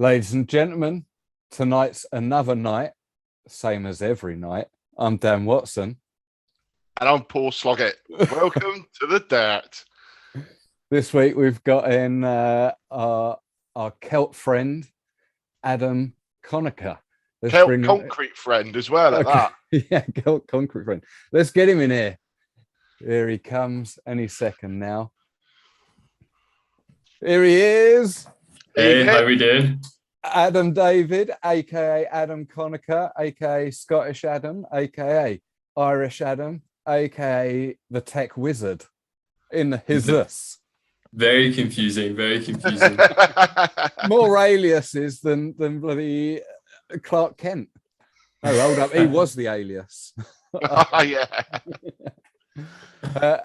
Ladies and gentlemen, tonight's another night, same as every night. I'm Dan Watson. And I'm Paul Sloggett. Welcome to the dirt. This week we've got in our Celt friend, Adam Conacher. Concrete friend as well at that. Yeah, Celt concrete friend. Let's get him in here. Here he comes any second now. Here he is. Hey, how we doing? Adam David, aka Adam Conacher, aka Scottish Adam, aka Irish Adam, aka the Tech Wizard in his us. Very confusing, very confusing. More aliases than bloody Clark Kent. Oh, hold up, he was the alias. Oh, yeah.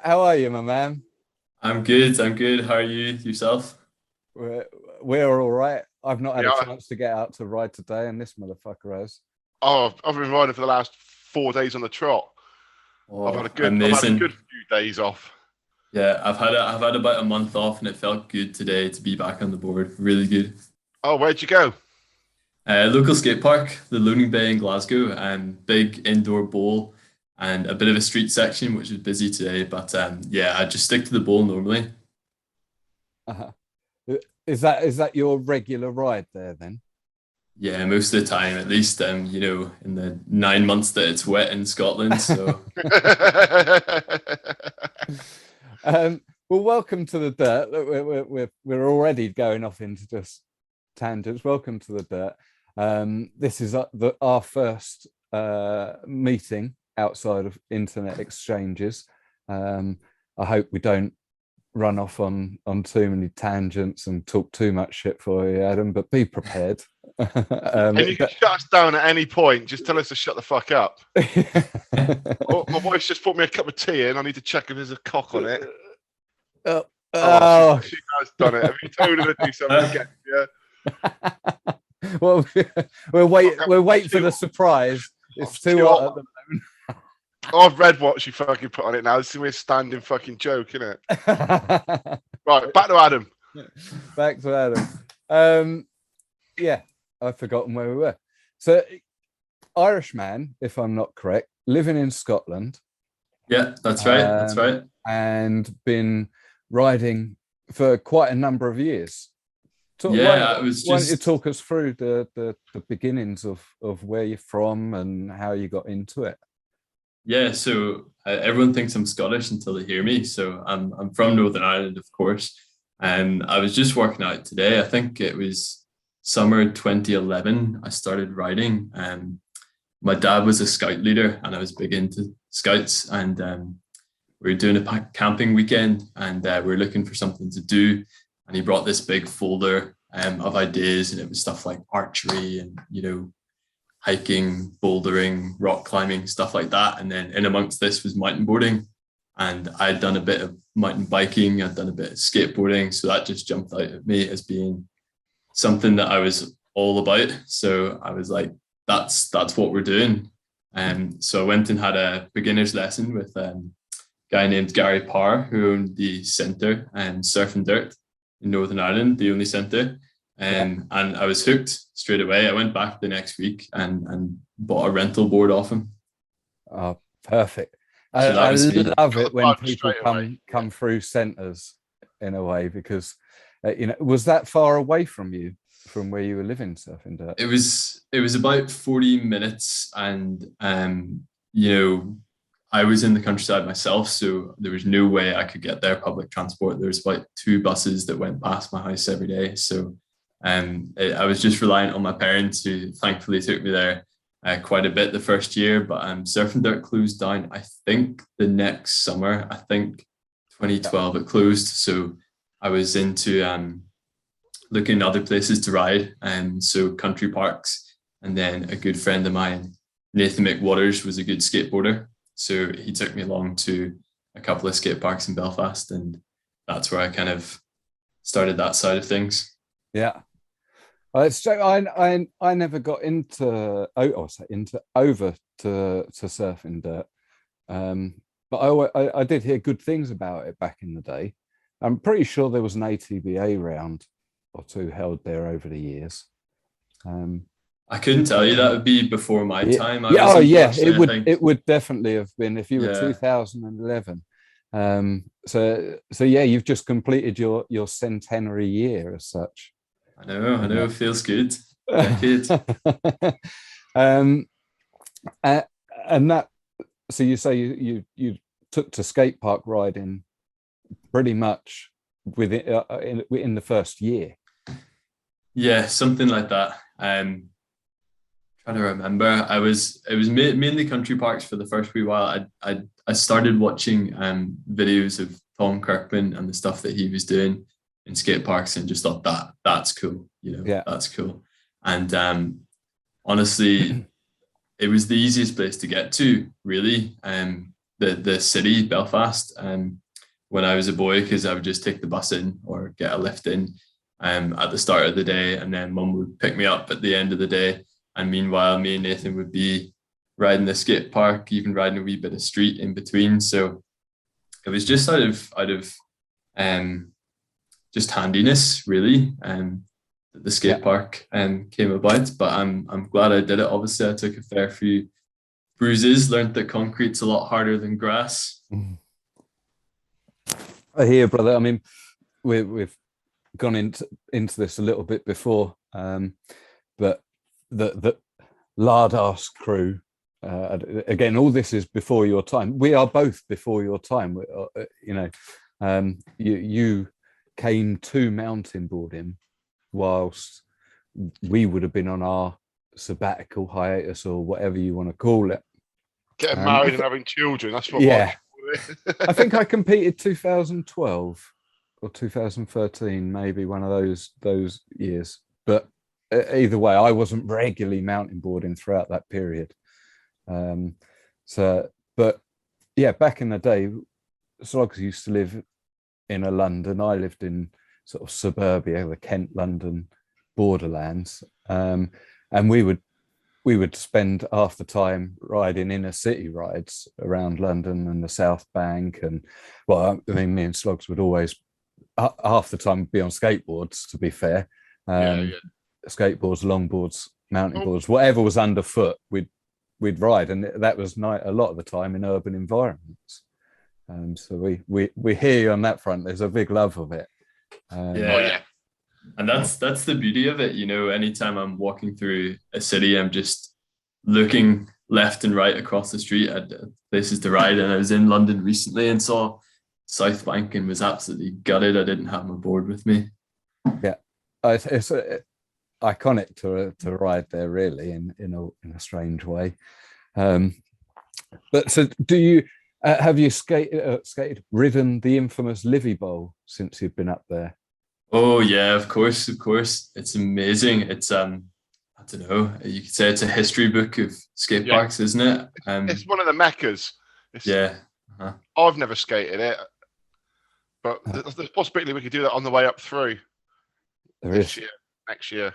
How are you, my man? I'm good. How are you yourself? We're all right. I've not had a chance to get out to ride today, and this motherfucker has. Oh, I've been riding for the last 4 days on the trot. Oh, I've had a good few days off. Yeah, I've had about a month off, and it felt good today to be back on the board. Really good. Oh, where'd you go? Local skate park, the Loading Bay in Glasgow, and big indoor bowl, and a bit of a street section, which was busy today. But yeah, I just stick to the bowl normally. Uh-huh. Is that your regular ride there then? Yeah, most of the time, at least, in the 9 months that it's wet in Scotland. So, well, welcome to the dirt. Look, we're already going off into just tangents. Welcome to the dirt. This is our first meeting outside of internet exchanges. I hope we don't run off on too many tangents and talk too much shit for you, Adam, but be prepared. And you can shut us down at any point. Just tell us to shut the fuck up. My wife's just put me a cup of tea in. I need to check if there's a cock on it. She has done it. Have you told her to do something again? Yeah. Well, we'll wait for the surprise. It's too hot at the moment. I've read what she fucking put on it now. This is a standing fucking joke, isn't it? Right, back to Adam. Back to Adam. Yeah, I've forgotten where we were. So, Irishman, if I'm not correct, living in Scotland. Yeah, that's right. That's right. And been riding for quite a number of years. Why don't you talk us through the beginnings of where you're from and how you got into it? Yeah, so everyone thinks I'm Scottish until they hear me. So I'm from Northern Ireland, of course. And I was just working out today. I think it was summer 2011. I started riding. My dad was a scout leader, and I was big into scouts. And we were doing a camping weekend, and we were looking for something to do. And he brought this big folder of ideas, and it was stuff like archery and hiking, bouldering, rock climbing, stuff like that. And then in amongst this was mountainboarding. And I'd done a bit of mountain biking, I'd done a bit of skateboarding. So that just jumped out at me as being something that I was all about. So I was like, that's what we're doing. So I went and had a beginner's lesson with a guy named Gary Parr, who owned the centre and Surf and Dirt in Northern Ireland, the only centre. And I was hooked straight away. I went back the next week and bought a rental board off him. Oh, perfect. So I love it when people come through centres in a way, because was that far away from you, from where you were living, Surfing Dirt? It was about 40 minutes, and I was in the countryside myself, so there was no way I could get there public transport. There was about 2 buses that went past my house every day, so I was just reliant on my parents, who thankfully took me there quite a bit the first year. But Surf and Dirt closed down, I think, the next summer. I think 2012 it closed. So I was into looking at other places to ride, and so country parks. And then a good friend of mine, Nathan McWatters, was a good skateboarder. So he took me along to a couple of skate parks in Belfast, and that's where I kind of started that side of things. Yeah. I never got over to Surfing Dirt, but I did hear good things about it back in the day. I'm pretty sure there was an ATBA round or two held there over the years. I couldn't tell you. That would be before my time. It would definitely have been if you were 2011. So yeah, you've just completed your centenary year as such. I know, it feels good. Decade. And that, so you say you took to skate park riding pretty much in the first year. Yeah, something like that. Trying to remember. It was mainly country parks for the first wee while. I started watching videos of Tom Kirkman and the stuff that he was doing in skate parks, and just thought that's cool. That's cool. And honestly, it was the easiest place to get to, really. The city, Belfast. When I was a boy, because I would just take the bus in or get a lift in at the start of the day, and then Mum would pick me up at the end of the day. And meanwhile, me and Nathan would be riding the skate park, even riding a wee bit of street in between. So it was just out of just handiness, really, that the skate park came about. But I'm glad I did it. Obviously, I took a fair few bruises, learned that concrete's a lot harder than grass. I hear, brother. I mean, we've gone into this a little bit before, but the Lardass crew, again, all this is before your time. We are both before your time. You came to mountainboarding whilst we would have been on our sabbatical hiatus, or whatever you want to call it. Getting married and having children. That's what. Yeah. I think I competed 2012 or 2013, maybe one of those years. But either way, I wasn't regularly mountainboarding throughout that period. But yeah, back in the day, Slogs used to live in a London. I lived in sort of suburbia, the Kent London borderlands, and we would spend half the time riding inner city rides around London and the South Bank. And well, I mean, me and Slogs would always half the time be on skateboards, to be fair. Skateboards, longboards, mountain boards, whatever was underfoot, we'd ride, and that was a lot of the time in urban environments. So we hear you on that front. There's a big love of it. And that's the beauty of it. Anytime I'm walking through a city, I'm just looking left and right across the street at places to ride. And I was in London recently and saw South Bank and was absolutely gutted I didn't have my board with me. Yeah, it's iconic to ride there, really, in a strange way. But so, do you have you ridden the infamous Livy Bowl since you've been up there? Oh yeah, of course. It's amazing. It's I don't know. You could say it's a history book of skate parks, isn't it? It's one of the meccas. I've never skated it, but there's a possibility we could do that on the way up through. Next year.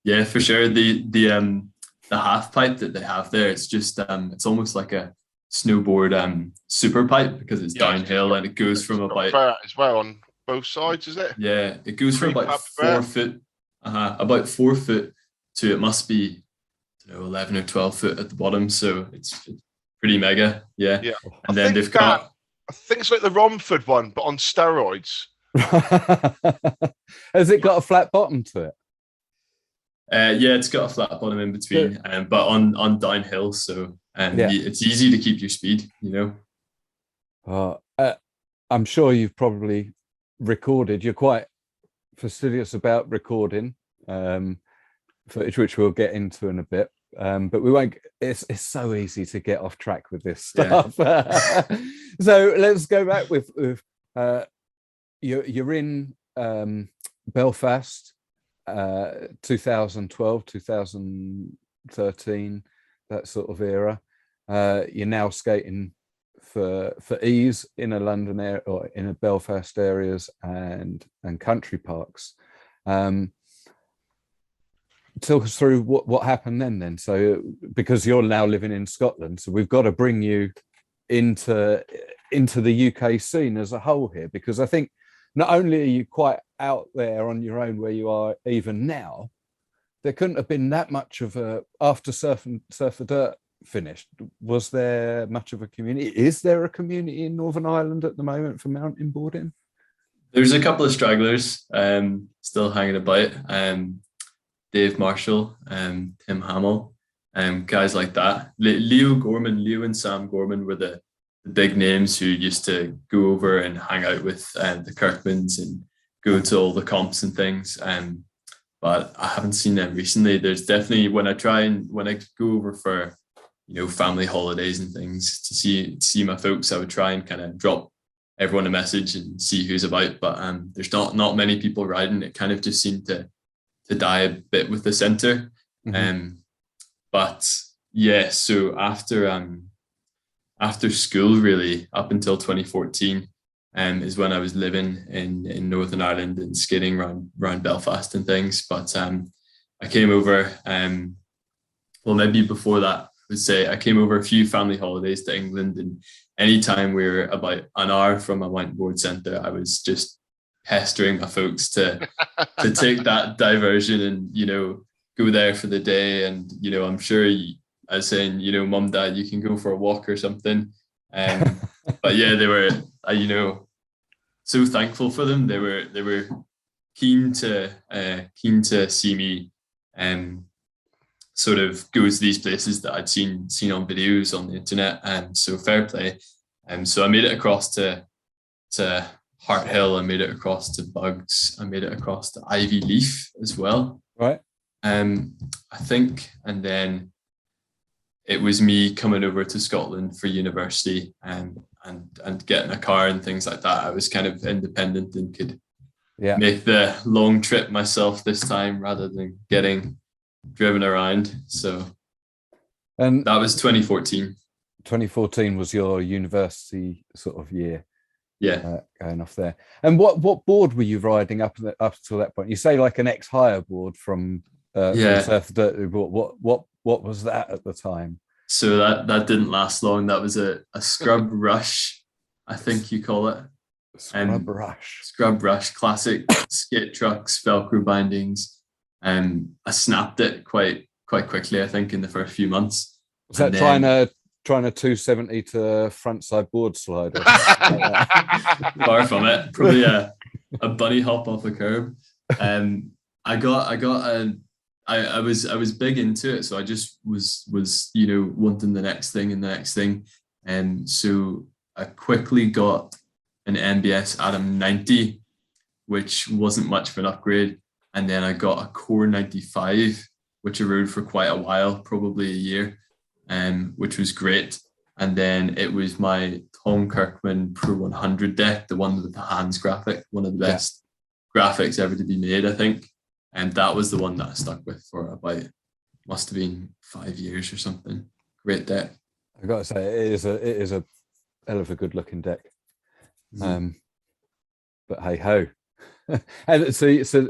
Yeah, for sure. The half pipe that they have there, it's just it's almost like a snowboard super pipe, because it's downhill and it goes from about as well on both sides, is it? Yeah, it goes from about 4 foot, about 4 foot to, it must be, 11 or 12 foot at the bottom. So it's pretty mega. Yeah. And then they've got, I think it's like the Romford one, but on steroids. Has it got a flat bottom to it? Yeah, it's got a flat bottom in between, but on downhill. So it's easy to keep your speed, I'm sure you've probably recorded. You're quite fastidious about recording footage, which we'll get into in a bit. But we won't. It's so easy to get off track with this stuff. So let's go back with you're in Belfast, 2012, 2013, that sort of era. You're now skating for ease in a London area or in a Belfast areas and country parks. Talk us through what happened then. So because you're now living in Scotland, so we've got to bring you into the UK scene as a whole here, because I think not only are you quite out there on your own where you are even now, there couldn't have been that much of a, after Surfer Dirt finished, was there much of a community? Is there a community in Northern Ireland at the moment for mountain boarding? There's a couple of stragglers still hanging about. Dave Marshall, Tim Hamill, guys like that. Leo and Sam Gorman were the big names who used to go over and hang out with the Kirkmans and go to all the comps and things. But I haven't seen them recently. There's definitely, when I go over for, family holidays and things to see my folks, I would try and kind of drop everyone a message and see who's about. But there's not many people riding. It kind of just seemed to die a bit with the centre. Mm-hmm. But yeah, so after school, really, up until 2014, is when I was living in Northern Ireland and skating around Belfast and things. But I came over, well, maybe before that, I would say I came over a few family holidays to England, and anytime we were about an hour from a Mountainboard centre, I was just pestering my folks to take that diversion and, go there for the day. And, I'm sure I was saying, Mum, Dad, you can go for a walk or something. But yeah, they were, so thankful for them. They were keen to see me sort of go to these places that I'd seen on videos on the internet. And so fair play. So I made it across to Hart Hill. I made it across to Bugs. I made it across to Ivy Leaf as well. Right. I think, and then it was me coming over to Scotland for university and getting a car and things like that. I was kind of independent and could make the long trip myself this time rather than getting driven around. So, and that was 2014. 2014 was your university sort of year. Yeah, going off there. And what board were you riding up to that point? You say like an ex-hire board from Surfer Dirt. What was that at the time? So that didn't last long. That was a Scrub Rush, I think you call it. Scrub Rush. Scrub Rush, classic skate trucks, Velcro bindings. I snapped it quite quickly, I think, in the first few months. Was that trying a 270 to front side board slide? Or like far from it. Probably a bunny hop off a curb. I was big into it, so I just was wanting the next thing and the next thing, and so I quickly got an MBS Atom 90, which wasn't much of an upgrade, and then I got a Core 95, which I rode for quite a while, probably a year, which was great. And then it was my Tom Kirkman Pro 100 deck, the one with the hands graphic, one of the best graphics ever to be made, I think. And that was the one that I stuck with for about, must have been 5 years or something. Great deck. I got to say, it is a hell of a good looking deck. But hey ho. And so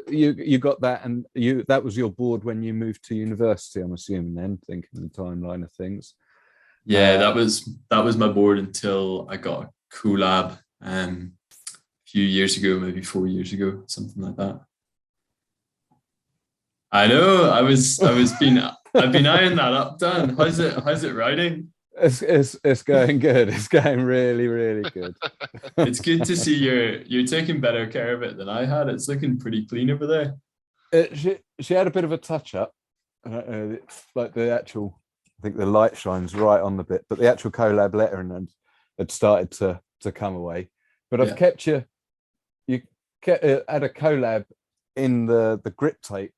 you got that, and that was your board when you moved to university, I'm assuming, then, thinking the timeline of things. Yeah, that was my board until I got a collab a few years ago, maybe 4 years ago, something like that. I know. I've been eyeing that up, Dan. How's it riding? It's going good. It's going really, really good. It's good to see you're taking better care of it than I had. It's looking pretty clean over there. She had a bit of a touch up. It's like the actual, I think the light shines right on the bit, but the actual collab lettering had started to come away. But I've kept you had a collab in the grip tape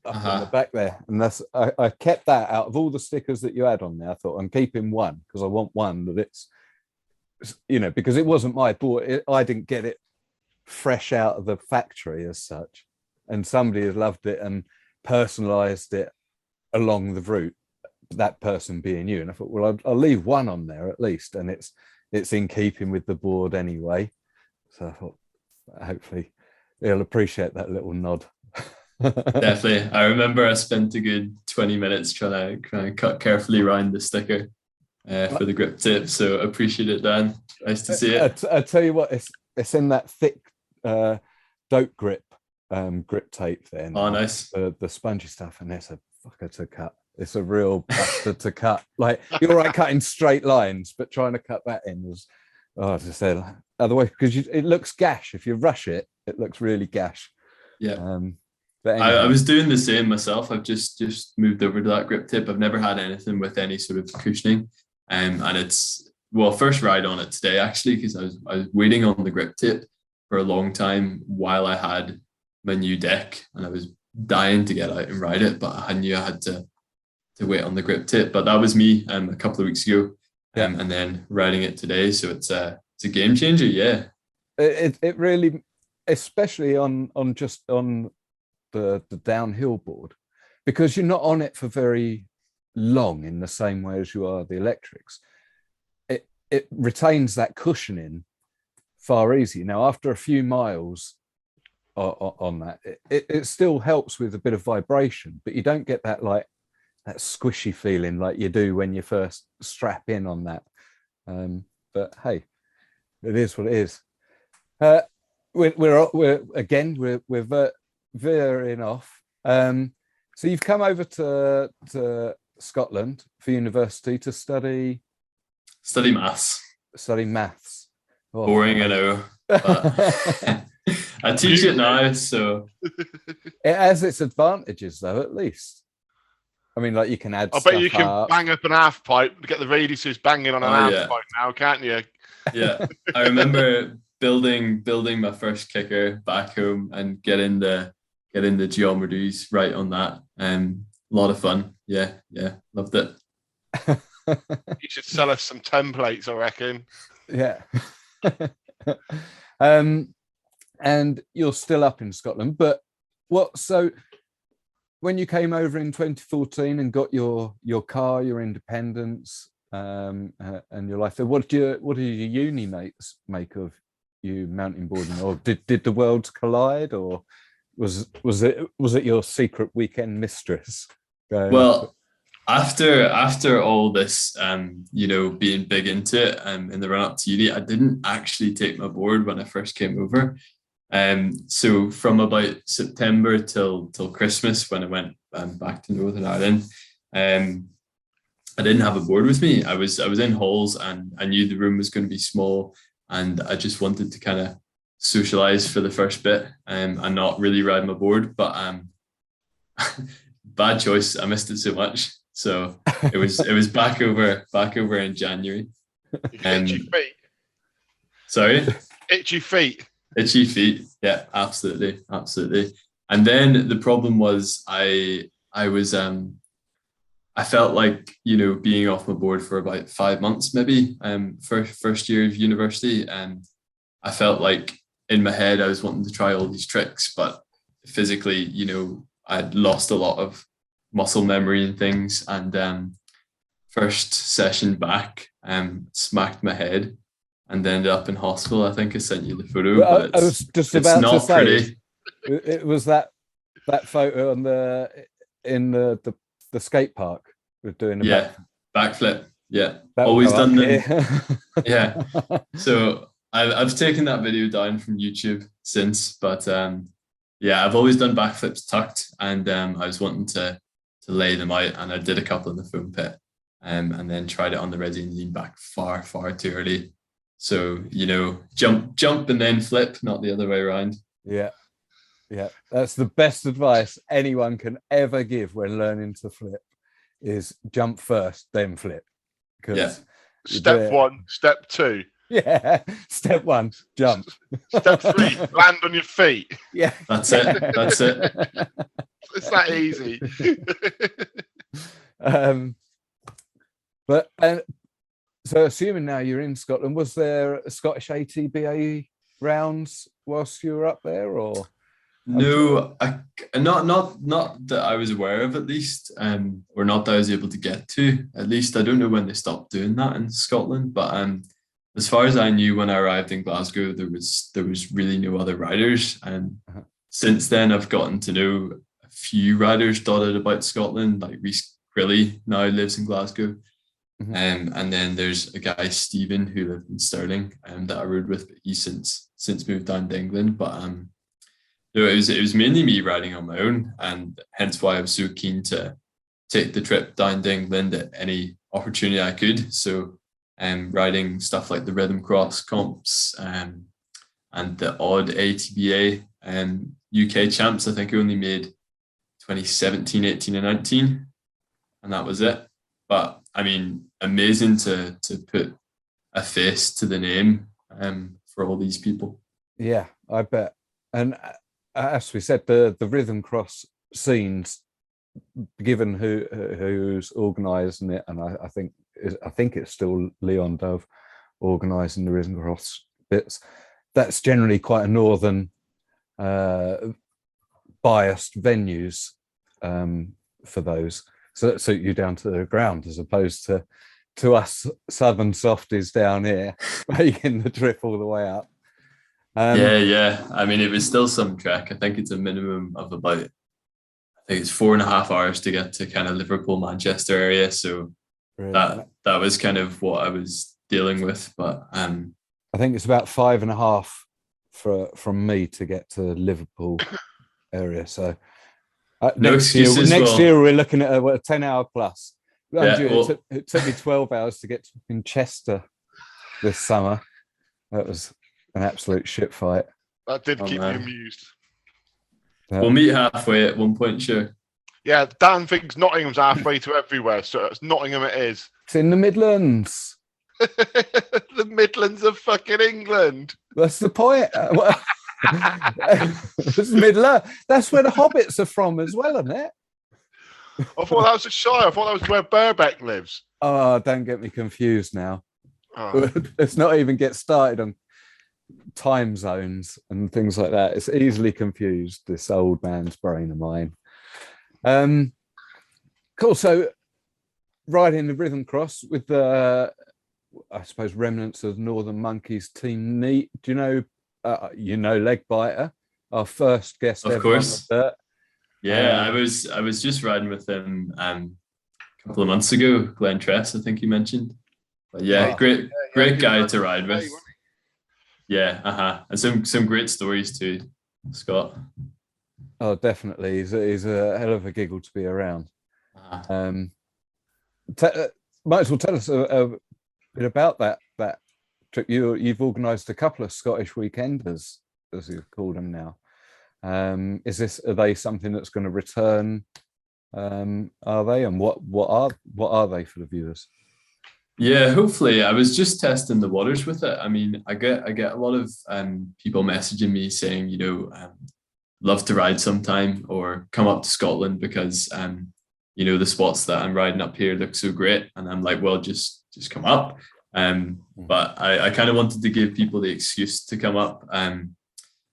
up in the back there, and that's I kept that out of all the stickers that you had on there. I thought I'm keeping one because I want one that it's because it wasn't my board. I didn't get it fresh out of the factory as such, and somebody has loved it and personalized it along the route, that person being you. And I thought, well, I'll leave one on there at least, and it's in keeping with the board anyway. So I thought hopefully he'll appreciate that little nod. Definitely. I remember I spent a good 20 minutes trying to cut carefully around the sticker for the grip tip. So appreciate it, Dan. Nice to see it. I tell you what, it's in that thick dope grip grip tape then. Oh, nice. The spongy stuff, and it's a fucker to cut. It's a real bastard to cut. Like, you're all right cutting straight lines, but trying to cut that in was, as I said, otherwise, because it looks gash. If you rush it, it looks really gash. Yeah. But anyhow. I was doing the same myself. I've just moved over to that grip tip. I've never had anything with any sort of cushioning, and it's first ride on it today actually, because I was waiting on the grip tip for a long time while I had my new deck, and I was dying to get out and ride it, but I knew I had to wait on the grip tip. But that was me a couple of weeks ago, and then riding it today. So it's a game changer. Yeah, it really, especially on the downhill board, because you're not on it for very long in the same way as you are the electrics. It retains that cushioning far easier. Now, after a few miles on that, it still helps with a bit of vibration, but you don't get that that squishy feeling like you do when you first strap in on that. But hey, it is what it is. We're veering off. So you've come over to Scotland for university to study maths. Oh, boring, I know. But I teach it now, so it has its advantages, though. At least, I mean, like, you can add. I bet you can bang up an half pipe to get the radiuses banging on an half pipe now, can't you? Yeah, I remember building my first kicker back home and getting the geometries right on that. A lot of fun. Yeah, loved it. You should sell us some templates, I reckon. Yeah. And you're still up in Scotland, but so when you came over in 2014 and got your car, your independence, and your life there, what did your uni mates make of you mountain boarding? Or did the worlds collide, or was it your secret weekend mistress? Well, after all this, being big into it, in the run up to uni, I didn't actually take my board when I first came over. So from about September till Christmas, when I went back to Northern Ireland, I didn't have a board with me. I was in halls, and I knew the room was going to be small, and I just wanted to kind of socialize for the first bit, and not really ride my board. But bad choice. I missed it so much. So it was back over in January. Itchy feet. Sorry? Itchy feet. Itchy feet. Yeah, absolutely. And then the problem was I felt like, being off my board for about 5 months, maybe, first year of university. And I felt like in my head, I was wanting to try all these tricks, but physically, I'd lost a lot of muscle memory and things. And first session back, smacked my head and ended up in hospital. I think I sent you the photo. Well, I was just about to say, pretty. It was that photo on in the skate park with doing a backflip. Yeah, always done them. Yeah. So I've taken that video down from YouTube since, but I've always done backflips tucked, and I was wanting to lay them out, and I did a couple in the foam pit, and then tried it on the ready and lean back far too early. So jump and then flip, not the other way around. Yeah, that's the best advice anyone can ever give when learning to flip, is jump first, then flip. Step 1, step 2. Yeah, step 1, jump. Step 3, land on your feet. Yeah, that's it. It's that easy. So assuming now you're in Scotland, was there a Scottish ATBA rounds whilst you were up there, or? No, not that I was aware of, at least, or not that I was able to get to. At least I don't know when they stopped doing that in Scotland. But as far as I knew, when I arrived in Glasgow, there was really no other riders. And since then, I've gotten to know a few riders dotted about Scotland. Like Rhys Grilly now lives in Glasgow. And then there's a guy, Stephen, who lived in Stirling, that I rode with, but he's since moved down to England. But No, it was mainly me riding on my own, and hence why I was so keen to take the trip down to England at any opportunity I could. So, riding stuff like the rhythm cross comps, and the odd ATBA UK champs. I think I only made 2017, 18, and 19, and that was it. But I mean, amazing to put a face to the name for all these people. Yeah, I bet. And as we said, the rhythm cross scenes, given who's organising it, and I think it's still Leon Dove organising the rhythm cross bits. That's generally quite a northern biased venues for those, so that suit you down to the ground, as opposed to us southern softies down here making the trip all the way up. Yeah. I mean, it was still some trek. I think it's a minimum of about, I think it's 4.5 hours to get to kind of Liverpool, Manchester area. So really? that was kind of what I was dealing with. But I think it's about 5.5 from me to get to Liverpool area. So next year we're looking at a 10-hour plus. It took me 12 hours to get to in Chester this summer. That was an absolute shit fight. That did keep me amused. We'll meet halfway at one point, sure. Yeah, Dan thinks Nottingham's halfway to everywhere, so it's Nottingham it is. It's in the Midlands. The Midlands of fucking England. That's the point. It's Midland. That's where the Hobbits are from as well, isn't it? I thought that was a Shire. I thought that was where Birkbeck lives. Oh, don't get me confused now. Oh. Let's not even get started on time zones and things like that. It's easily confused, this old man's brain of mine. Cool. So riding the rhythm cross with the, I suppose, remnants of Northern Monkeys team Neat. Do you know Leg Biter, our first guest? Of course. Yeah, I was just riding with him a couple of months ago. Glenn Tress, I think you mentioned. But yeah, great guy to ride with. Yeah, and some great stories too, Scott. Oh, definitely. He's a hell of a giggle to be around. Might as well tell us a bit about that trip. You've organised a couple of Scottish weekenders, as you've called them now. Are they something that's going to return? Are they, and what are they for the viewers? Yeah, hopefully. I was just testing the waters with it. I mean, I get a lot of people messaging me saying, love to ride sometime, or come up to Scotland because the spots that I'm riding up here look so great. And I'm like, well, just come up. But I kind of wanted to give people the excuse to come up.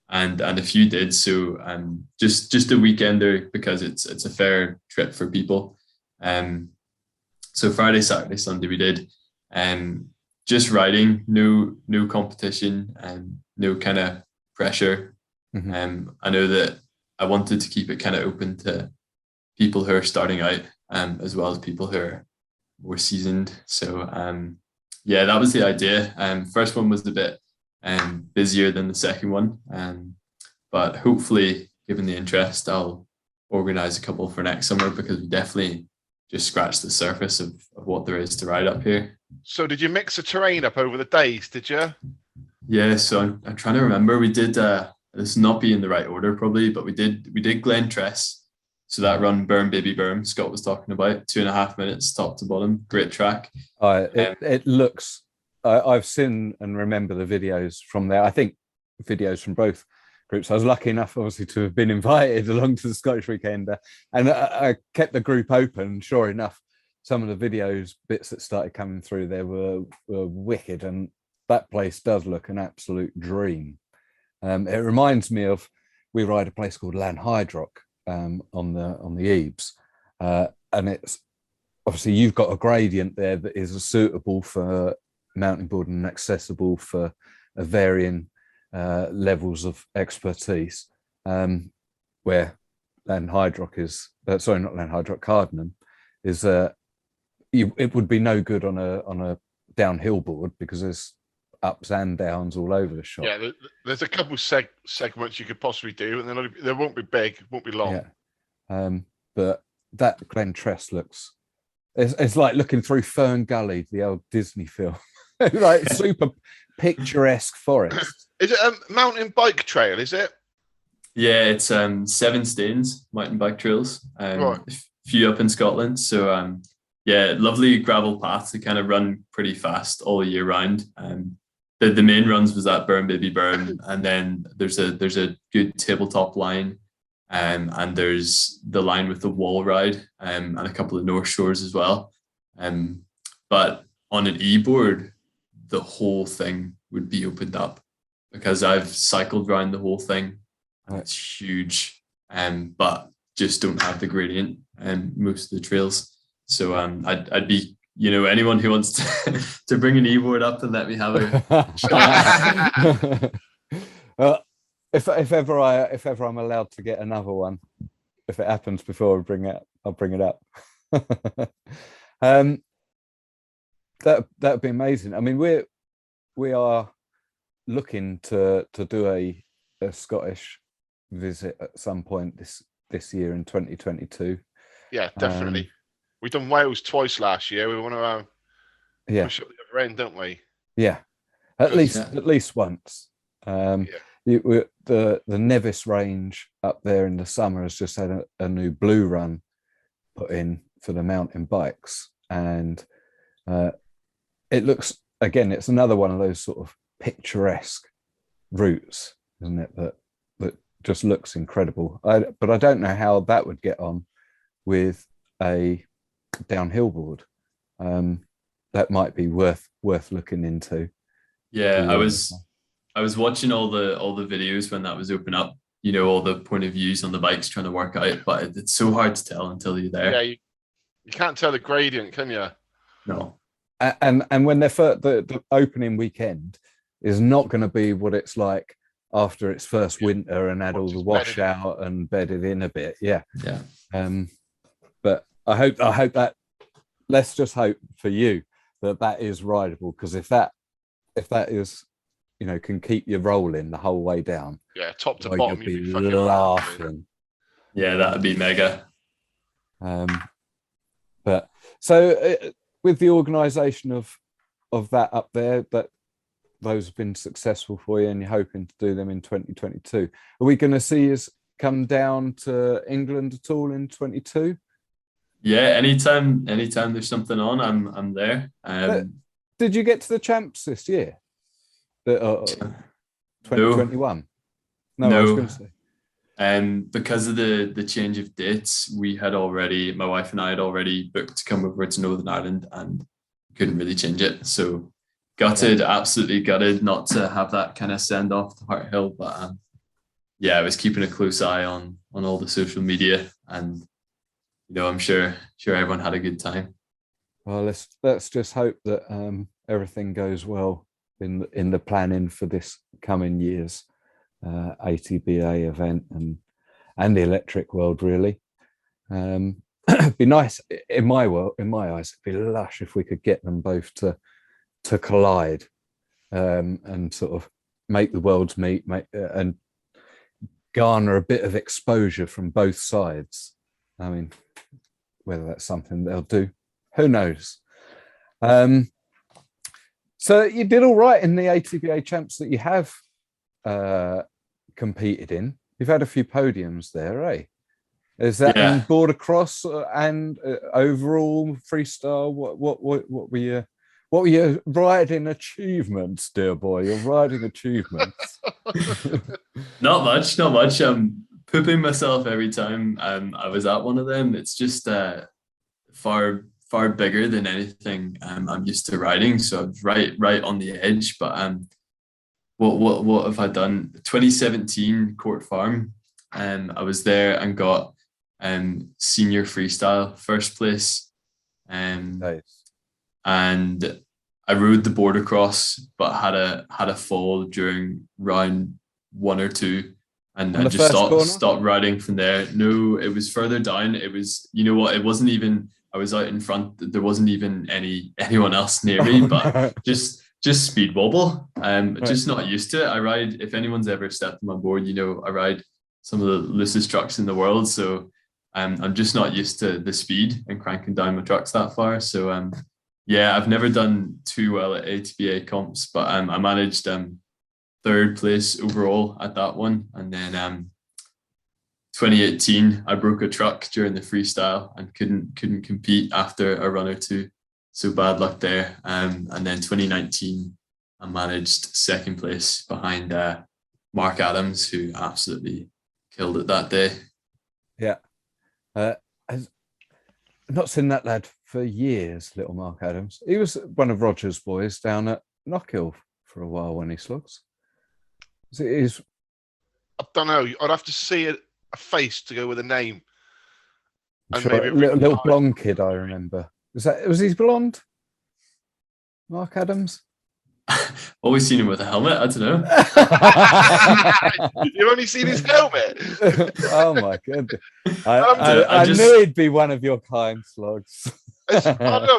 And a few did. So just a weekender, because it's a fair trip for people. So Friday, Saturday, Sunday we did just riding, no competition and no kind of pressure. Mm-hmm. I know that I wanted to keep it kind of open to people who are starting out, as well as people who are more seasoned. So that was the idea. First one was a bit busier than the second one, but hopefully, given the interest, I'll organise a couple for next summer, because we definitely just scratched the surface of what there is to ride up here. So did you mix the terrain up over the days, did you? Yeah, so I'm trying to remember. We did, this not be in the right order probably, but we did Glen Tress. So that run, Burn Baby Burn, Scott was talking about, 2.5 minutes top to bottom, great track. It looks, I've seen and remember the videos from there. I think videos from both groups. I was lucky enough, obviously, to have been invited along to the Scottish Weekender, and I kept the group open. Sure enough, some of the videos bits that started coming through there were wicked, and that place does look an absolute dream. It reminds me of, we ride a place called Lanhydrock on the Ebes, and it's obviously, you've got a gradient there that is suitable for mountain boarding and accessible for varying levels of expertise, where Lanhydrock is, sorry, not Lanhydrock, Cardinham is, it would be no good on a downhill board, because there's ups and downs all over the shop. Yeah, there's a couple segments you could possibly do, and they won't be big, won't be long. Yeah. But that Glen Tress looks, it's like looking through Fern Gully, the old Disney film. Like super picturesque forest. Is it a mountain bike trail, is it? Yeah, it's 7 Stains mountain bike trails. Right. A few up in Scotland. So yeah, lovely gravel paths that kind of run pretty fast all year round. The main runs was at Burn Baby Burn, and then there's a good tabletop line, and there's the line with the wall ride, and a couple of North Shores as well. But on an e-board, the whole thing would be opened up, because I've cycled around the whole thing. And it's huge, but just don't have the gradient and most of the trails. So I'd be, anyone who wants to bring an e-board up and let me have it. If ever I'm allowed to get another one, if it happens before I bring it, I'll bring it up. That'd be amazing. I mean, we are looking to do a Scottish visit at some point this year in 2022. Yeah, definitely. We've done Wales twice last year. We want to push up the other end, don't we? Yeah, at least once. The Nevis range up there in the summer has just had a new blue run put in for the mountain bikes, and it looks, again, it's another one of those sort of picturesque routes, isn't it, that just looks incredible. But I don't know how that would get on with a downhill board. That might be worth looking into. Yeah, I was watching all the videos when that was open up, all the point of views on the bikes trying to work out, but it's so hard to tell until you're there. Yeah, you can't tell the gradient, can you? No. And when they're the opening weekend is not going to be what it's like after its first winter and had all the washout and bedded in a bit. Yeah. But I hope that, let's just hope for you that is rideable, because if that is, can keep you rolling the whole way down. Yeah, top to bottom, you'd be laughing. Yeah, that'd be mega. But so with the organisation of that up there, that those have been successful for you, and you're hoping to do them in 2022. Are we going to see us come down to England at all in 22? Yeah, anytime there's something on, I'm there. Did you get to the champs this year? 2021? No, I was going to say. Because of the change of dates, my wife and I had already booked to come over to Northern Ireland and couldn't really change it. So gutted, absolutely gutted not to have that kind of send off to Hart Hill. But I was keeping a close eye on all the social media, and I'm sure everyone had a good time. Well, let's just hope that everything goes well in the planning for this coming year's ATBA event and the electric world, really. It'd be nice in my eyes. It'd be lush if we could get them both to collide and sort of make the worlds meet, and garner a bit of exposure from both sides. I mean, whether that's something they'll do, who knows? So you did all right in the ATBA champs that you have competed in. You've had a few podiums there, eh? Is that in border cross and overall freestyle? What were your riding achievements, dear boy? Your riding achievements? Not much. I'm pooping myself every time I was at one of them. It's just far bigger than anything I'm used to riding. So I was right on the edge. But what have I done? 2017 Court Farm. I was there and got senior freestyle first place. Nice. And I rode the border cross, but had a fall during round 1 or 2, and I just stopped riding from there. No, it was further down. It was, it wasn't even. I was out in front. There wasn't even anyone else near me, but just just speed wobble. Right. Just not used to it. I ride, if anyone's ever stepped on my board, you know, I ride some of the loosest trucks in the world. So I'm just not used to the speed and cranking down my trucks that far. So yeah, I've never done too well at ATBA comps, but I managed third place overall at that one. And then 2018, I broke a truck during the freestyle and couldn't compete after a run or two. So bad luck there. And then 2019, I managed second place behind Mark Adams, who absolutely killed it that day. Yeah. I've not seen that lad for years, little Mark Adams. He was one of Roger's boys down at Knockhill for a while when he slugs. I don't know. I'd have to see a face to go with a name. And sure, maybe little blonde kid, I remember. Was he blonde? Mark Adams? Always seen him with a helmet. I don't know. You've only seen his helmet. Oh my goodness! I knew he'd be one of your kind, Slugs. I don't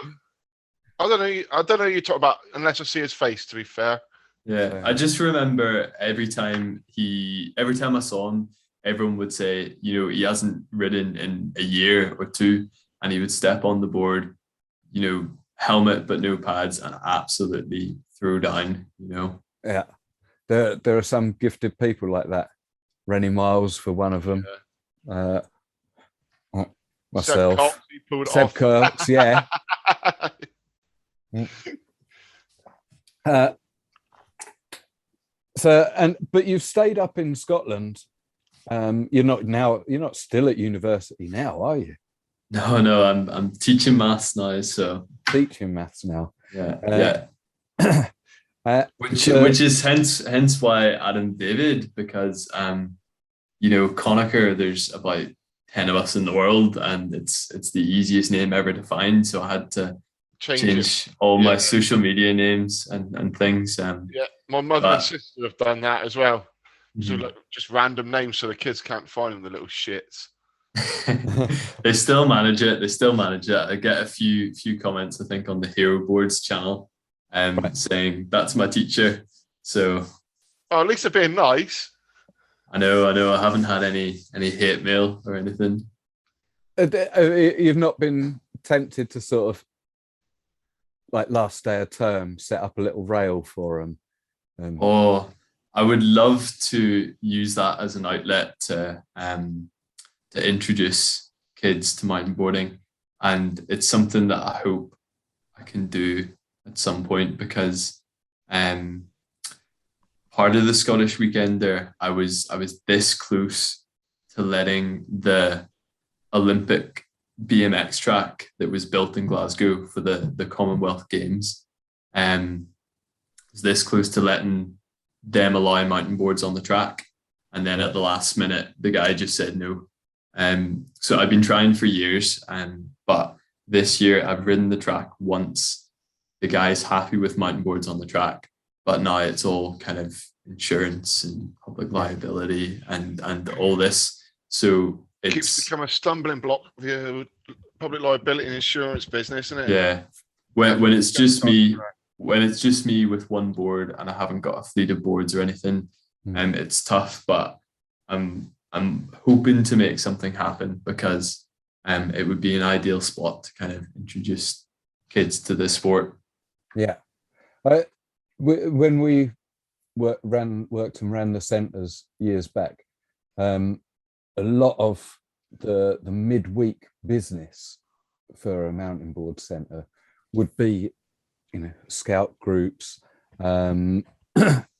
know. I don't know. You talk about unless I see his face. To be fair. Yeah, I just remember every time I saw him, everyone would say, you know, he hasn't ridden in a year or two, and he would step on the board, you know, helmet but no pads, and absolutely throw down, you know. Yeah, there are some gifted people like that. Rennie Miles for one of them. Yeah. Myself, Seb Kurtz, yeah. But you've stayed up in Scotland. You're not still at university now, are you? No, I'm teaching maths now. So teaching maths now. Yeah. Which is hence why Adam David, because you know, Connacher, there's about 10 of us in the world, and it's the easiest name ever to find. So I had to change all my social media names and things. Yeah, my mother and sister have done that as well. So like, just random names so the kids can't find them, the little shits. They still manage it. I get a few comments, I think, on the Hero Boards channel saying that's my teacher. So at least they're being nice. I know. I haven't had any hate mail or anything. You've not been tempted to sort of, like last day of term, set up a little rail for them? I would love to use that as an outlet to introduce kids to mountain boarding, and it's something that I hope I can do at some point, because part of the Scottish weekend there, I was this close to letting the Olympic BMX track that was built in Glasgow for the Commonwealth Games, was this close to letting them allow mountain boards on the track, and then at the last minute the guy just said no. So I've been trying for years, but this year I've ridden the track once. The guy's happy with mountain boards on the track, but now it's all kind of insurance and public liability and all this. So it's become a stumbling block for the public liability and insurance business, isn't it? Yeah. When it's just me, with one board and I haven't got a fleet of boards or anything, it's tough. But I'm hoping to make something happen, because it would be an ideal spot to kind of introduce kids to the sport. Yeah. When we worked and ran the centres years back, a lot of the midweek business for a mountain board centre would be, you know, scout groups,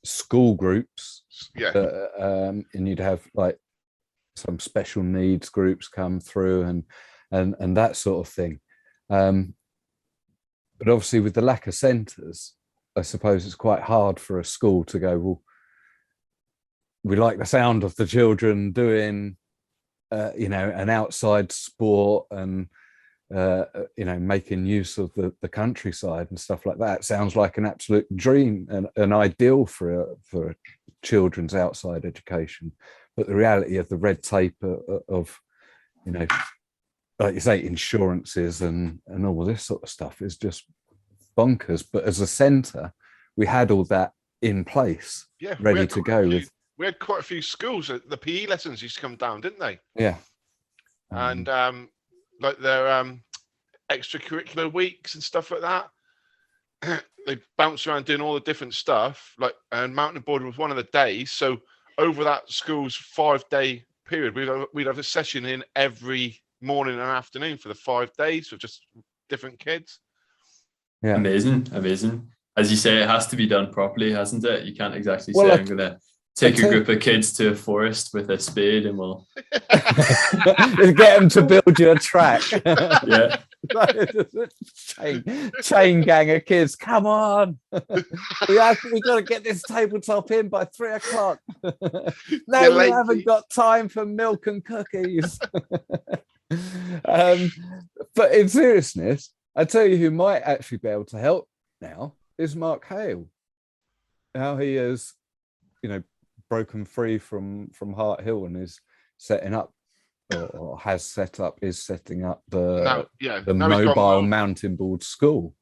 school groups, and you'd have like some special needs groups come through and that sort of thing. But obviously with the lack of centres, I suppose it's quite hard for a school to go, well, we like the sound of the children doing, you know, an outside sport and, you know, making use of the countryside and stuff like that. It sounds like an absolute dream and an ideal for children's outside education. But the reality of the red tape of, you know, like you say, insurances and all this sort of stuff is just bonkers. But as a centre, we had all that in place, ready to go. We had quite a few schools. The PE lessons used to come down, didn't they? Yeah. And like their extracurricular weeks and stuff like that. They bounced around doing all the different stuff. And Mountainboard was one of the days. So over that school's 5-day period, we'd have a session in every morning and afternoon for the 5 days with just different kids. Yeah. Amazing. As you say, it has to be done properly, hasn't it? You can't exactly say I'm going to take a group of kids to a forest with a spade and we'll get them to build you a track. Yeah. chain gang of kids, come on. we got to get this tabletop in by 3 o'clock. No, we haven't got time for milk and cookies. But in seriousness, I tell you who might actually be able to help now is Mark Hale. How he has, broken free from Hart Hill and is setting up, or is setting up the mobile mountain board school.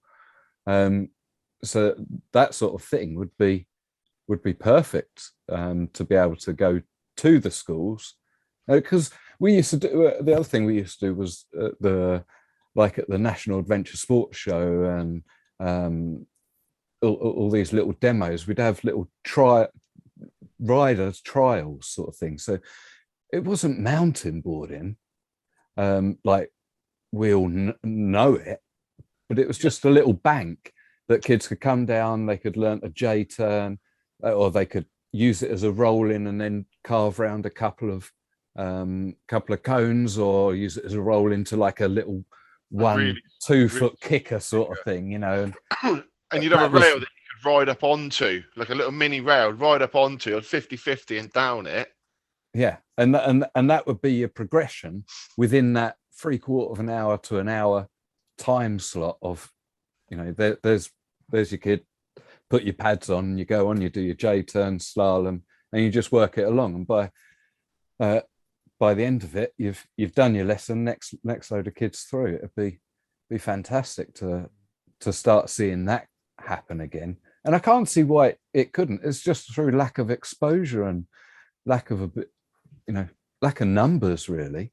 So that sort of thing would be perfect to be able to go to the schools, because we used to do the other thing we used to do was at the National Adventure Sports Show and all these little demos. We'd have little riders trials sort of thing. So it wasn't mountain boarding like we all know it, but it was just a little bank that kids could come down, they could learn a J turn, or they could use it as a roll in and then carve round a couple of cones, or use it as a roll into like a little 2 foot kicker sort of thing, and you'd have a rail that you could ride up onto, like a little mini rail, ride up onto on 50-50 and down it. Yeah, and that would be your progression within that 3/4 of an hour to an hour time slot of, there's your kid, put your pads on, you go on, you do your J turn, slalom, and you just work it along. And by the end of it, you've done your lesson. Next load of kids through. It'd be fantastic to start seeing that happen again. And I can't see why it couldn't. It's just through lack of exposure and lack of numbers, really,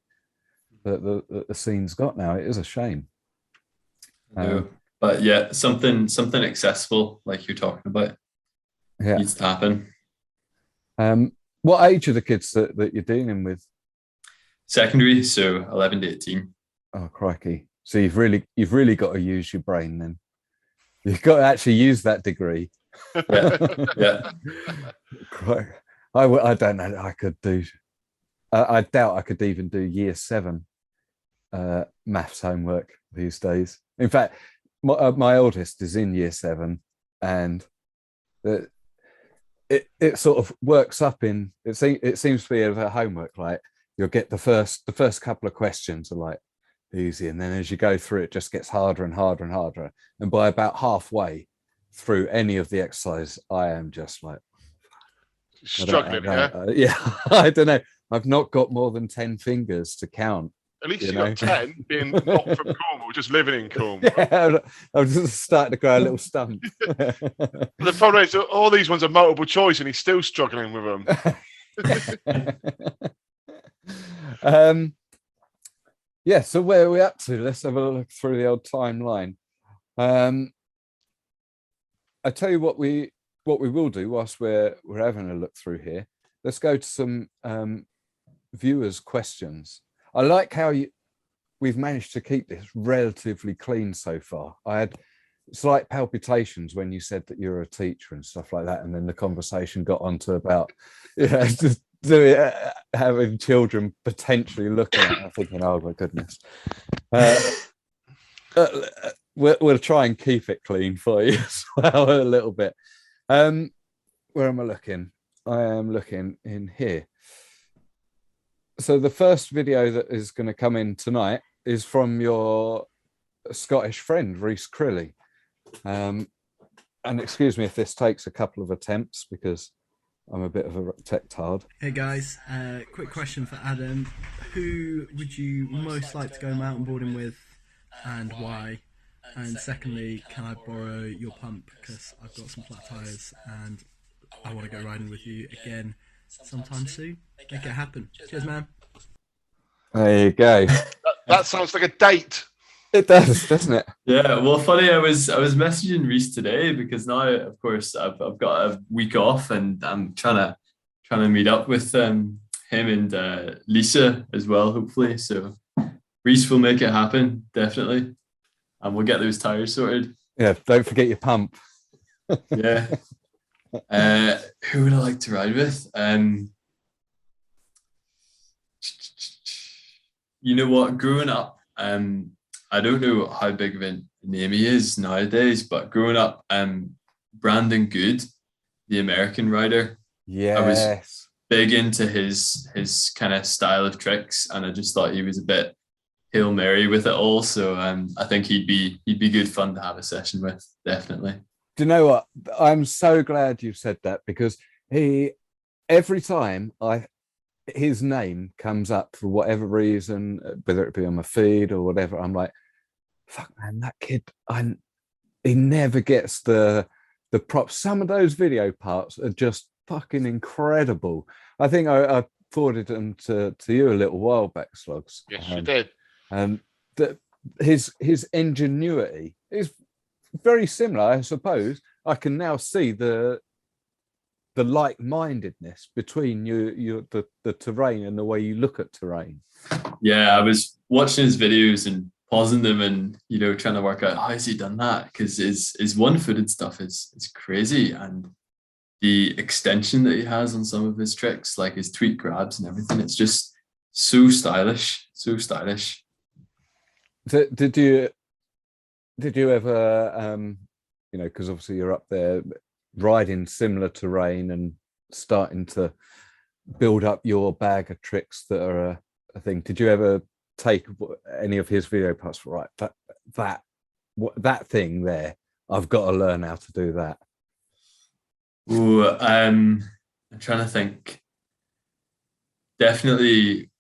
that the scene's got now. It is a shame. But yeah, something accessible like you're talking about needs to happen. What age are the kids that you're dealing with? Secondary, so 11 to 18. Oh, crikey. So you've really got to use your brain then. You've got to actually use that degree. Yeah. I don't know. I could do. I doubt I could even do year 7 maths homework these days. In fact, my oldest is in year 7, and it sort of works up in. It seems to be a homework like you'll get the first couple of questions are like easy, and then as you go through, it just gets harder and harder and harder. And by about halfway through any of the exercise, I am just like struggling. I don't know. I've not got more than 10 fingers to count. At least you got 10, being not from Cornwall, just living in Cornwall. Yeah, I was just starting to grow a little stump. The problem is all these ones are multiple choice, and he's still struggling with them. Yeah, so where are we up to? Let's have a look through the old timeline. I tell you what we will do whilst we're having a look through here. Let's go to some viewers' questions. I like how we've managed to keep this relatively clean so far. I had slight palpitations when you said that you're a teacher and stuff like that, and then the conversation got onto about just having children potentially looking at it, thinking, oh my goodness. We'll try and keep it clean for you as well a little bit. Where am I looking? I am looking in here. So the first video that is going to come in tonight is from your Scottish friend, Rhys Crilly. And excuse me if this takes a couple of attempts because I'm a bit of a tech-tard. Hey guys, quick question for Adam. Who would you most like to go mountain boarding with and why? And secondly, can I borrow your pump, because I've got some flat tires and I want to go riding with you again sometime soon. Make it happen. Cheers, man. There you go. That sounds like a date. It does, doesn't it? Yeah, well, funny. I was messaging Reese today because now, of course, I've got a week off and I'm trying to meet up with him and Lisa as well, hopefully. So Reese will make it happen, definitely, and we'll get those tires sorted. Yeah, don't forget your pump. Yeah. Who would I like to ride with? You know what? Growing up, I don't know how big of a name he is nowadays, but growing up, Brandon Good, the American rider, I was big into his kind of style of tricks, and I just thought he was a bit Hail Mary with it all. So I think he'd be good fun to have a session with, definitely. Do you know what? I'm so glad you said that, because every time his name comes up for whatever reason, whether it be on my feed or whatever, I'm like, fuck man, that kid, he never gets the props. Some of those video parts are just fucking incredible. I think I forwarded them to you a little while back, Slogs. Yes, you did. His ingenuity is very similar, I suppose. I can now see the like-mindedness between the terrain and the way you look at terrain. Yeah, I was watching his videos and pausing them and trying to work out how has he done that, because his one-footed stuff is crazy, and the extension that he has on some of his tricks, like his tweak grabs and everything, it's just so stylish. Did you ever because obviously you're up there riding similar terrain and starting to build up your bag of tricks that are a thing, did you ever take any of his video parts for that thing there, I've got to learn how to do that? Ooh, I'm trying to think. Definitely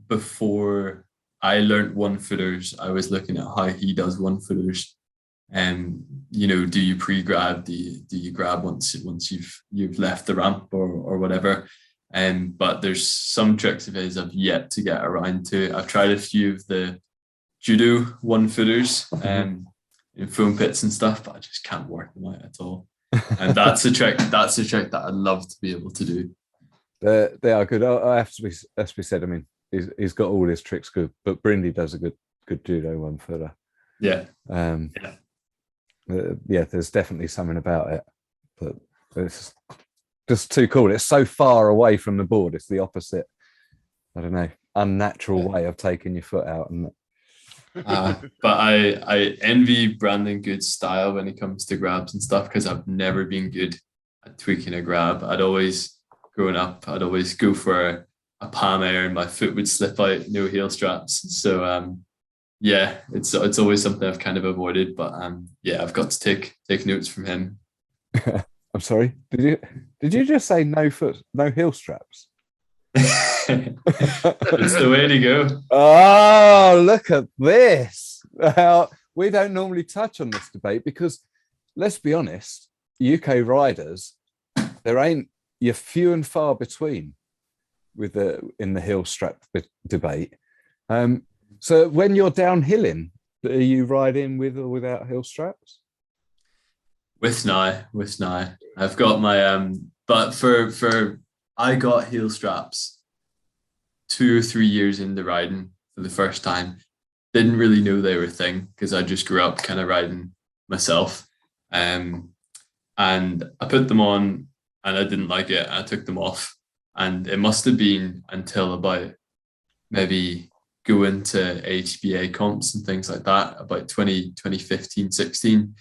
before I learned one-footers, I was looking at how he does one-footers. Do you pre-grab? Do you grab once you've left the ramp or whatever? But there's some tricks of his I've yet to get around to. I've tried a few of the judo one-footers in foam pits and stuff, but I just can't work them out at all. And that's a trick that I'd love to be able to do. They are good. I have to be said. I mean, he's got all his tricks good, but Brindy does a good judo one-footer. Yeah. There's definitely something about it, but it's just too cool. It's so far away from the board. It's the opposite, I don't know, unnatural way of taking your foot out. And but I envy Brandon Good's style when it comes to grabs and stuff, because I've never been good at tweaking a grab. Growing up, I'd always go for a palm air and my foot would slip out, no heel straps. So yeah, it's always something I've kind of avoided, but I've got to take notes from him. I'm sorry, did you just say no heel straps? It's the way to go. Oh, look at this. We don't normally touch on this debate because, let's be honest, UK riders, you're few and far between in the heel strap debate. So when you're downhilling, are you riding with or without heel straps? With now. I've got my but I got heel straps 2 or 3 years into riding for the first time. Didn't really know they were a thing because I just grew up kind of riding myself. And I put them on and I didn't like it. I took them off, and it must have been until about maybe going to HBA comps and things like that, about 2015, 16,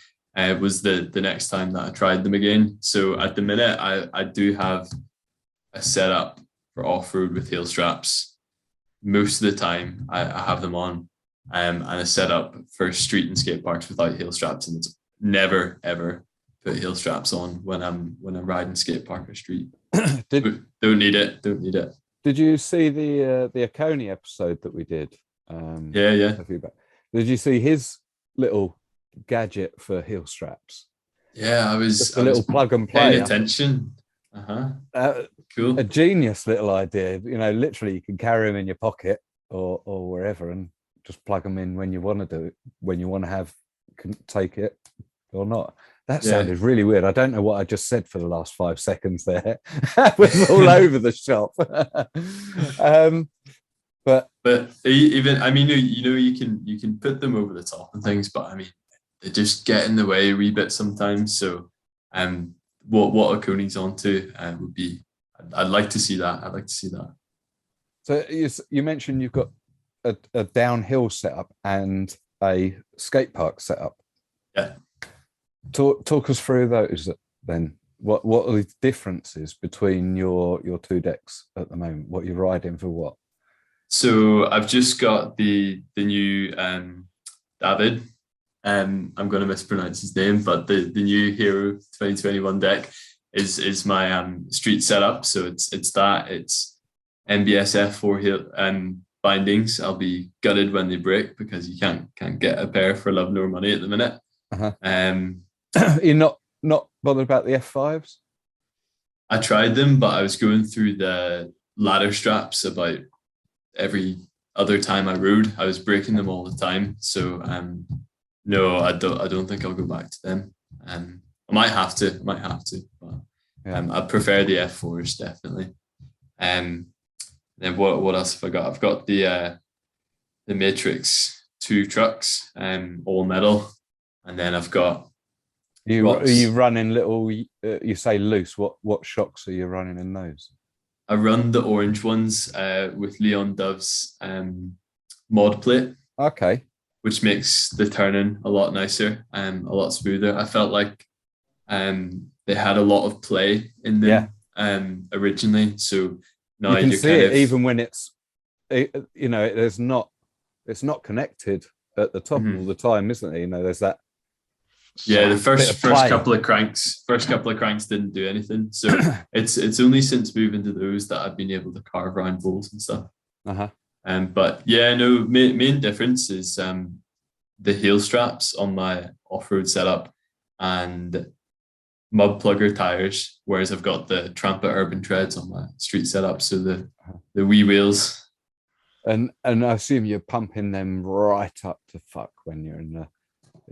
was the next time that I tried them again. So at the minute, I do have a setup for off-road with heel straps. Most of the time, I have them on, and a setup for street and skate parks without heel straps, and it's never ever put heel straps on when I'm riding skate park or street. Don't need it. Did you see the Oconee episode that we did? Yeah. Did you see his little gadget for heel straps. Yeah, I was Just a little plug and play. Paying attention. Cool. A genius little idea. Literally you can carry them in your pocket or wherever and just plug them in when you want to do it, when you want to take it or not. That sounded really weird. I don't know what I just said for the last 5 seconds there. That was all over the shop. But even, I mean, you can put them over the top and things, but I mean, they just get in the way a wee bit sometimes. So what Oconio's onto would be, I'd like to see that. I'd like to see that. So you mentioned you've got a downhill setup and a skate park setup. Yeah. Talk us through those then. What are the differences between your 2 decks at the moment? What you're riding for what? So I've just got the new David. I'm going to mispronounce his name, but the new Hero 2021 deck is my street setup. So it's NBSF 4 heel bindings. I'll be gutted when they break because you can't get a pair for love nor money at the minute. You're not bothered about the F5s? I tried them, but I was going through the ladder straps about every other time I rode. I was breaking them all the time. So no, I don't think I'll go back to them. I might have to, but I prefer the F4s definitely. Then what else have I got? I've got the Matrix 2 trucks, all metal, and then I've got. Are you running little? You say loose. What shocks are you running in those? I run the orange ones with Leon Dove's mod plate. Okay. Which makes the turning a lot nicer and a lot smoother. I felt like they had a lot of play in them originally. So now you can see it even when it's not connected at the top all the time, isn't it? There's that. Yeah, the first couple of cranks didn't do anything. So it's only since moving to those that I've been able to carve around bowls and stuff. But yeah, no, main difference is the heel straps on my off-road setup and mud plugger tires, whereas I've got the Trampa Urban Treads on my street setup. So the wee wheels. And I assume you're pumping them right up to fuck when you're in the.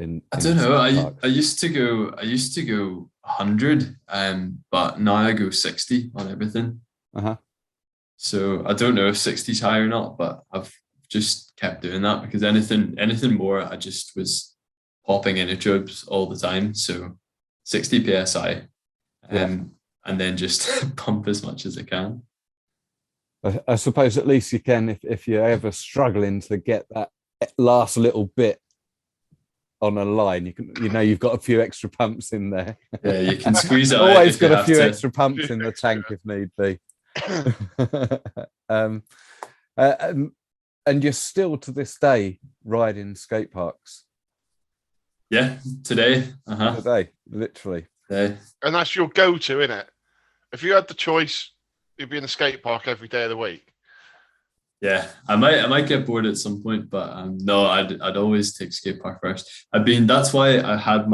I don't know. I used to go 100, but now I go 60 on everything. So I don't know if 60's high or not, but I've just kept doing that because anything more, I just was popping inner tubes all the time. So 60 psi, and then just pump as much as I can. I suppose at least you can if you're ever struggling to get that last little bit on a line, you've got a few extra pumps in there. Yeah, you can squeeze it. Always got a few extra pumps in the tank if need be. And you're still to this day riding skate parks. Yeah, today. Today, literally. Today. And that's your go-to, isn't it? If you had the choice, you'd be in the skate park every day of the week. Yeah, I might get bored at some point, but no, I'd always take skate park first. That's why I had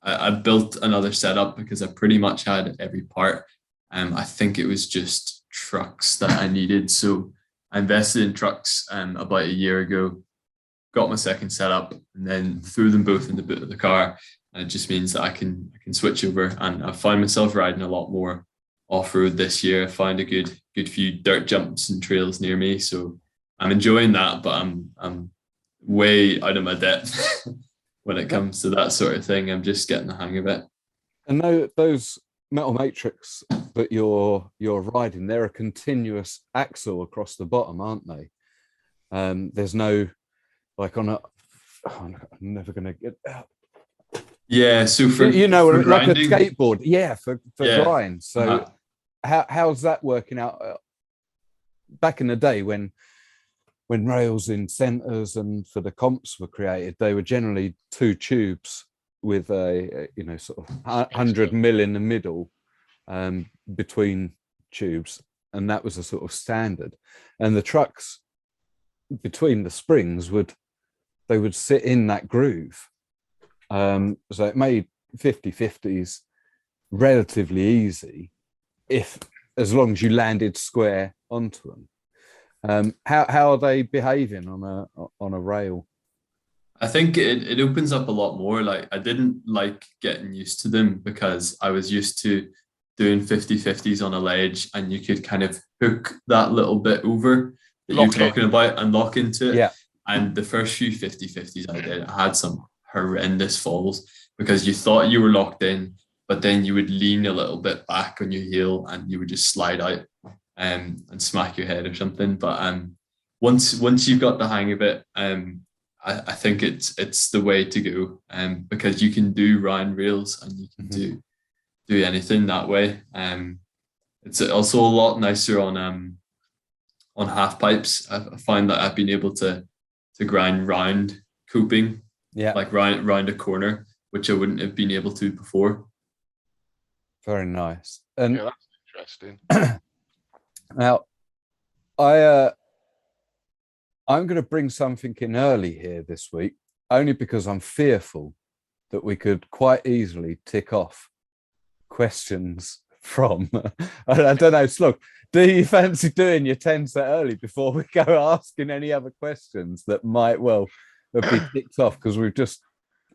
I built another setup because I pretty much had every part. I think it was just trucks that I needed. So I invested in trucks about a year ago, got my second setup, and then threw them both in the boot of the car. And it just means that I can switch over. And I find myself riding a lot more off-road this year. I find a good few dirt jumps and trails near me, so I'm enjoying that, but I'm way out of my depth when it comes to that sort of thing. I'm just getting the hang of it. And those metal matrix that you're riding, they're a continuous axle across the bottom, aren't they? There's no I'm never gonna get out. Yeah, so for like grinding, a skateboard, for grind. So how's that working out? Back in the day when rails in centers and for the comps were created, they were generally 2 tubes with a sort of 100 mil in the middle between tubes, and that was a sort of standard. And the trucks between the springs would sit in that groove. So it made 50/50s relatively easy, as long as you landed square onto them. How are they behaving on a rail? I think it opens up a lot more. Like, I didn't like getting used to them because I was used to doing 50/50s on a ledge, and you could kind of hook that little bit over that you're talking about and lock into it. Yeah. And the first few 50/50s I did, I had some horrendous falls because you thought you were locked in, but then you would lean a little bit back on your heel and you would just slide out and smack your head or something. But once you've got the hang of it, I think it's the way to go, because you can do round rails and you can do anything that way. It's also a lot nicer on half pipes. I find that I've been able to grind round coping, like round a corner, which I wouldn't have been able to before. Very nice. And yeah, that's interesting. Now, I'm going to bring something in early here this week, only because I'm fearful that we could quite easily tick off questions from, I don't know, Slug, do you fancy doing your 10 set early before we go asking any other questions that might well be ticked off? Because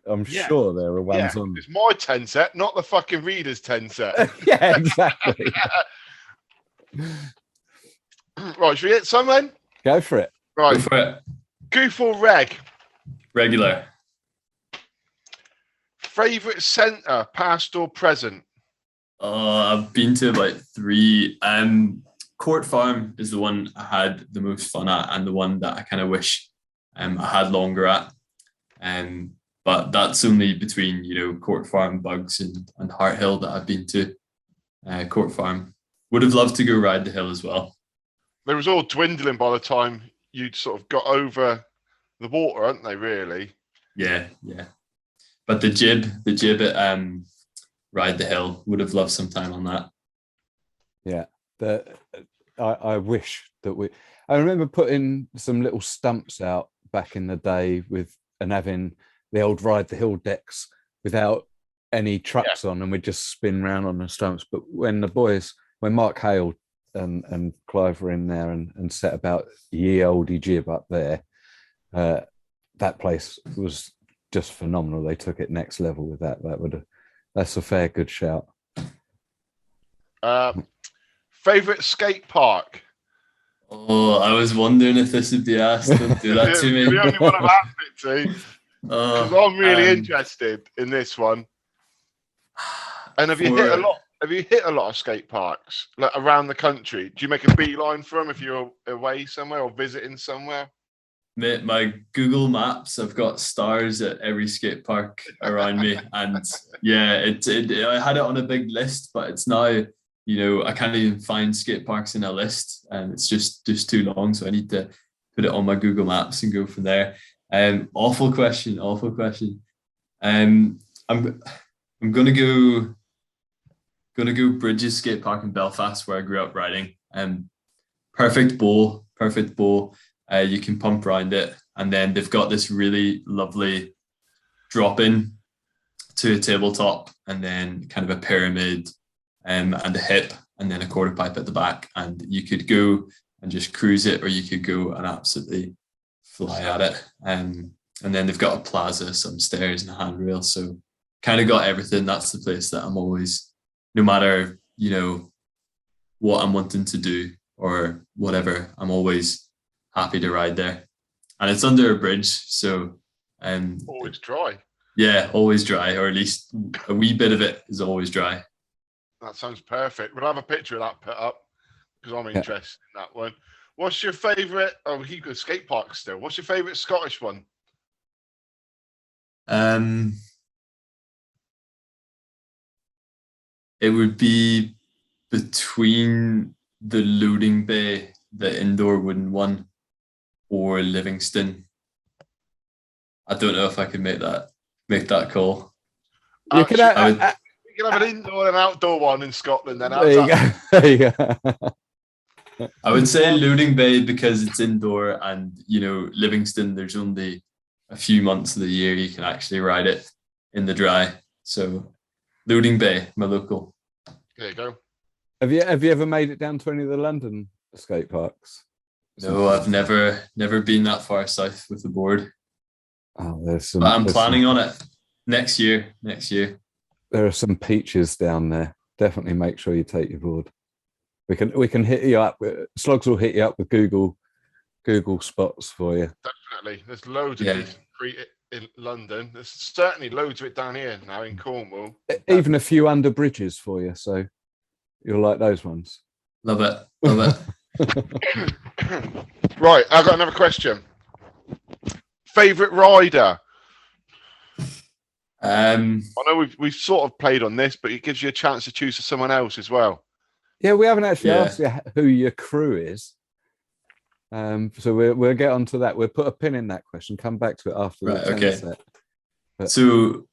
I'm sure there are ones on. It's my 10 set, not the fucking reader's 10 set. Yeah, exactly. Right, should we hit some then? Go for it. Right. Go for it. Goof or reg? Regular. Favorite centre, past or present? I've been to about 3. Court Farm is the one I had the most fun at, and the one that I kind of wish I had longer at. But that's only between, Court Farm, Bugs, and Hart Hill that I've been to. Court Farm. Would have loved to go ride the hill as well. They was all dwindling by the time you'd sort of got over the water, aren't they, really? Yeah. But the jib at Ride the Hill, would have loved some time on that. Yeah. I wish that I remember putting some little stumps out back in the day and having the old Ride the Hill decks without any trucks on, and we'd just spin round on the stumps. But when Mark Hale and Clive were in there and set about ye olde jib up there, that place was just phenomenal. They took it next level with that. That's a fair good shout. Favorite skate park? Oh, I was wondering if this would be asked. Don't do that to me. The only one I've asked it to, because I'm really interested in this one. And have you hit a lot? Have you hit a lot of skate parks like around the country? Do you make a beeline for them if you're away somewhere or visiting somewhere? Mate, my Google Maps, I've got stars at every skate park around me, and yeah, I had it on a big list, but it's now, I can't even find skate parks in a list, and it's just too long. So I need to put it on my Google Maps and go from there. Awful question. I'm gonna go Bridges Skate Park in Belfast, where I grew up riding. Perfect bowl. You can pump around it, and then they've got this really lovely drop-in to a tabletop, and then kind of a pyramid, and a hip, and then a quarter pipe at the back, and you could go and just cruise it, or you could go and absolutely fly at it. And then they've got a plaza, some stairs, and a handrail, so kind of got everything. That's the place that I'm always, no matter what I'm wanting to do or whatever, I'm always happy to ride there. And it's under a bridge, so always dry. Yeah, always dry, or at least a wee bit of it is always dry. That sounds perfect. We'll have a picture of that put up because I'm interested in that one. What's your favourite? Oh, he goes skate park still. What's your favourite Scottish one? It would be between the Loading Bay, the indoor wooden one, or Livingston. I don't know if I could make that call. You could have an indoor and outdoor one in Scotland. Then there you go. I would say Loading Bay because it's indoor, and Livingston, there's only a few months of the year you can actually ride it. in the dry. So Loading Bay, my local. There you go. Have you ever made it down to any of the London skate parks? No, I've never been that far south with the board. Oh, but I'm planning on it next year. There are some peaches down there. Definitely make sure you take your board. We can hit you up. Slogs will hit you up with Google spots for you. Definitely. There's loads of decent free in London. There's certainly loads of it down here now in Cornwall. Even a few under bridges for you, so you'll like those ones. Love it. Right, I've got another question. Favorite rider? I know we've sort of played on this, but it gives you a chance to choose for someone else as well. Yeah, we haven't actually asked you who your crew is. So we'll get on to that. We'll put a pin in that question. Come back to it after the set. But... So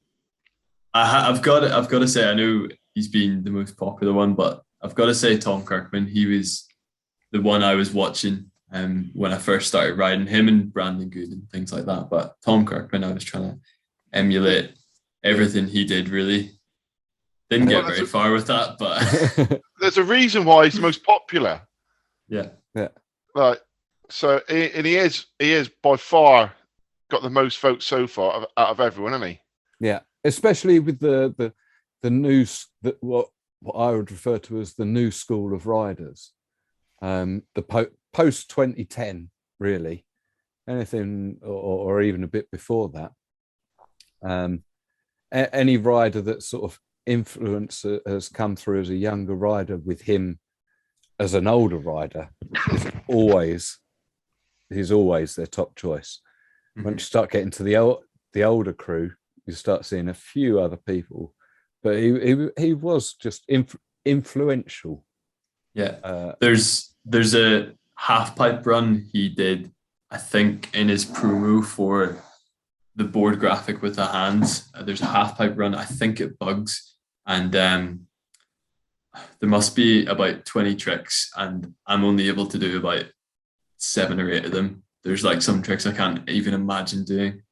I've got to say, I know he's been the most popular one, but I've got to say Tom Kirkman. He was the one I was watching when I first started riding, him and Brandon Good and things like that. But Tom Kirkman, I was trying to emulate everything he did, really. Didn't get very far with that, but there's a reason why he's the most popular. Yeah. Right. So, and he is by far got the most votes so far out of everyone, hasn't he? Yeah, especially with the new what I would refer to as the new school of riders, the post 2010, really, anything or even a bit before that. Any rider that sort of influence has come through as a younger rider with him as an older rider he's always their top choice. Once you start getting to the older crew, you start seeing a few other people, but he was just influential. Yeah. There's a half pipe run he did, I think, in his promo for the board graphic with the hands. There's a half pipe run, I think, at Bugs, and there must be about 20 tricks, and I'm only able to do about 7 or 8 of them. There's like some tricks I can't even imagine doing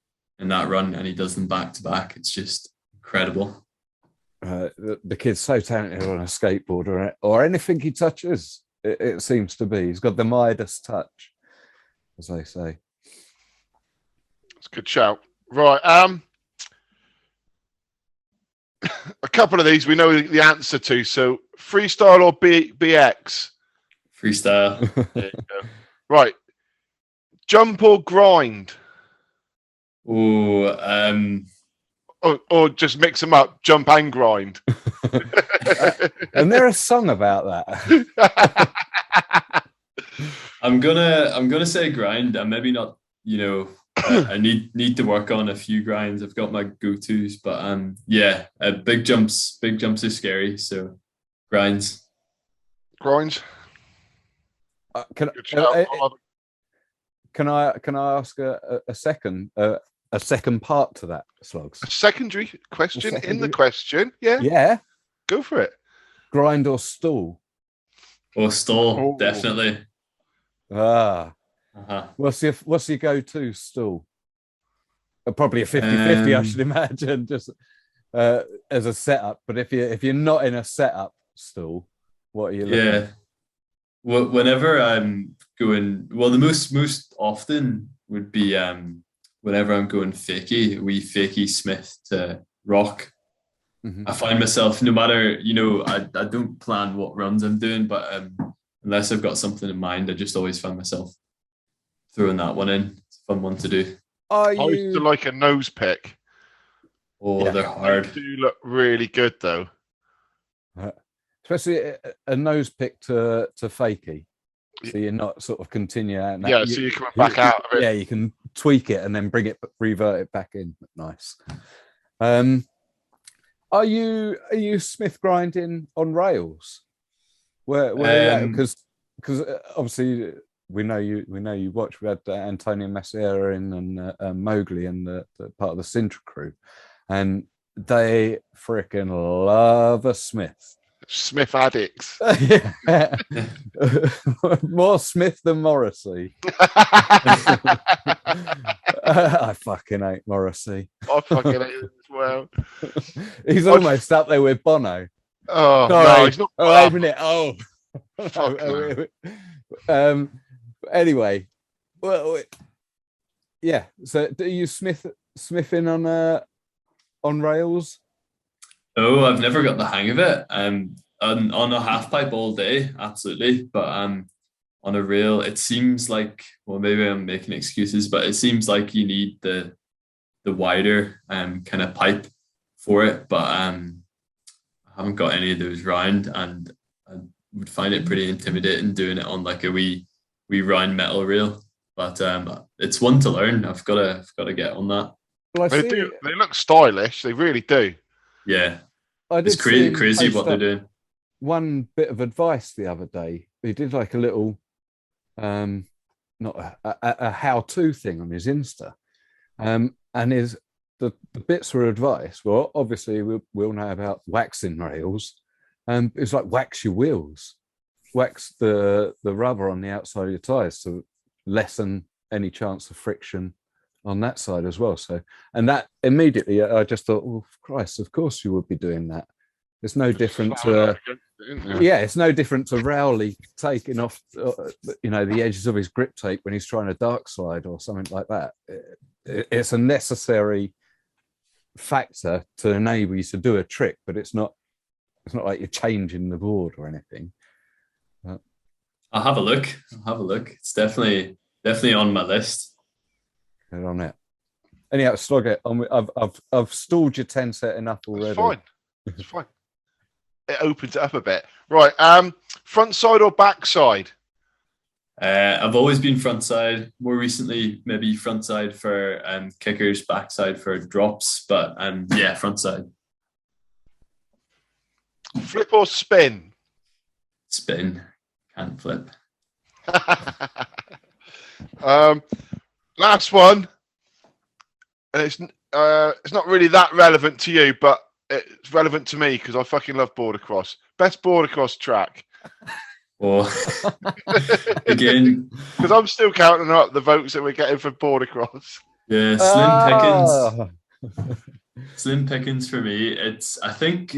in that run, and he does them back to back. It's just incredible. The kid's so talented on a skateboard or anything he touches. It seems to be. He's got the Midas touch, as they say. That's a good shout. Right. A couple of these we know the answer to. So freestyle or BX? Freestyle. There you go. Right. Jump or grind? Oh, or just mix them up, jump and grind. And there's a song about that. I'm gonna say grind. I'm maybe not, I need to work on a few grinds. I've got my go-tos, but big jumps are scary, so grinds. Can I ask a second part to that, Slogs? A secondary question in the question? Yeah. Go for it. Grind or stall? Or stall, definitely. What's your go-to stall? Probably a 50-50, I should imagine, just as a setup. But if you're not in a setup stall, what are you looking at? Well, whenever I'm going, the most often would be whenever I'm going fakie Smith to rock. Mm-hmm. I find myself, no matter, I don't plan what runs I'm doing, but unless I've got something in mind, I just always find myself throwing that one in. It's a fun one to do. I used to like a nose pick. They're hard. They do look really good though. Especially a nose pick to fakie. So you're not sort of continuing. So you come back out of it. Yeah, you can tweak it and then revert it back in. Nice. Are you Smith grinding on rails? Where because obviously we know you watch. We had Antonio Massera in and Mowgli and the part of the Sintra crew, and they freaking love a Smith. Smith addicts. More Smith than Morrissey. I fucking hate Morrissey. I fucking hate him as well. He's almost up there with Bono. Oh, Sorry. no, he's not. Oh, wait a minute. Oh. Fuck no. Anyway, well, yeah. So, do you smithing on rails? Oh, I've never got the hang of it. On a half pipe all day, absolutely. But on a rail, it seems like, well, maybe I'm making excuses, but it seems like you need the wider kind of pipe for it. But I haven't got any of those round, and I would find it pretty intimidating doing it on like a wee round metal rail. But it's one to learn. I've got to get on that. Well, they look stylish. They really do. Yeah, it's crazy what they're doing. One bit of advice the other day. He did like a little, not a how-to thing on his Insta, and the bits were advice. Well, obviously we'll know about waxing rails. It's like wax your wheels, wax the rubber on the outside of your tires to lessen any chance of friction on that side as well. So, and that immediately I just thought, oh Christ, of course you would be doing that. It's no different to it's no different to Rowley taking off the edges of his grip tape when he's trying a dark slide or something like that. It's a necessary factor to enable you to do a trick, but it's not like you're changing the board or anything. I'll have a look. It's definitely on my list. Get on it. Anyhow, slog it. I've stalled your 10 set enough already. It's fine. It opens it up a bit. Right. Front side or back side? I've always been front side. More recently, maybe front side for kickers, back side for drops. But yeah, front side. Flip or spin? Spin. Can't flip. Last one. And it's not really that relevant to you, but it's relevant to me because I fucking love border cross. Best border cross track. Well, again, because I'm still counting up the votes that we're getting for border cross. Yeah, slim pickings for me. It's, I think,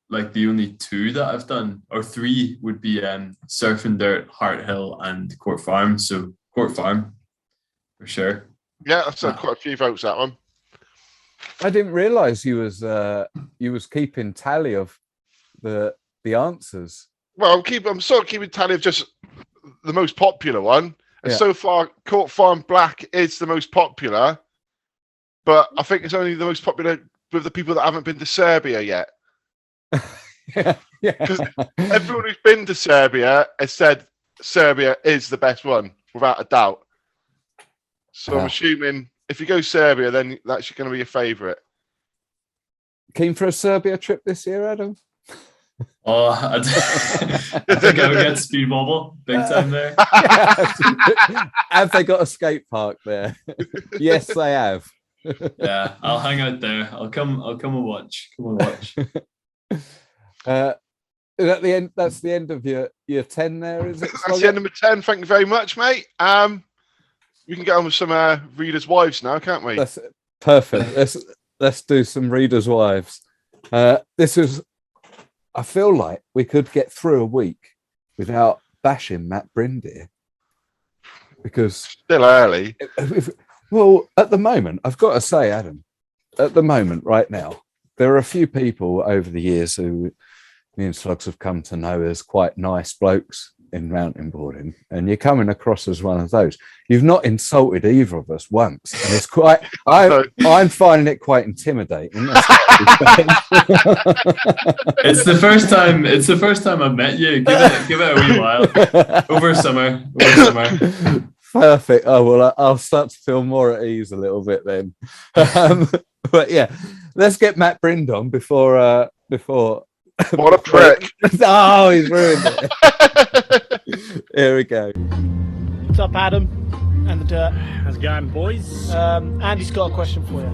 like the only two that I've done, or three, would be Surf and Dirt, Hart Hill, and Court Farm. So Court Farm, for sure. Yeah, I've said quite a few votes that one. I didn't realise you was keeping tally of the answers. Well, I'm sort of keeping tally of just the most popular one. And so far, Court Farm Black is the most popular. But I think it's only the most popular with the people that haven't been to Serbia yet. Because everyone who's been to Serbia has said Serbia is the best one, without a doubt. So I'm assuming if you go Serbia, then that's going to be your favourite. Keen for a Serbia trip this year, Adam? Oh, I think I would get speed bobble big time there. Have they got a skate park there? Yes, they have. Yeah, I'll hang out there. I'll come and watch. Come and watch. Is that the end? That's the end of your 10 there, is it? That's the end of my 10. Thank you very much, mate. We can get on with some readers' wives now, can't we? That's perfect. Let's do some readers' wives. I feel like we could get through a week without bashing Matt Brindeer, because still early. Well, at the moment, I've got to say, Adam, at the moment, right now, there are a few people over the years who me and Slugs have come to know as quite nice blokes in mountain boarding, and you're coming across as one of those. You've not insulted either of us once, and it's quite I'm finding it quite intimidating. It's the first time I've met you. Give it a wee while. Over summer. Perfect. Oh well, I'll start to feel more at ease a little bit then. But yeah, let's get Matt Brind on before what a prick. Oh, he's ruined it. Here we go. What's up, Adam and the Dirt? How's it going, boys? Andy's got a question for you.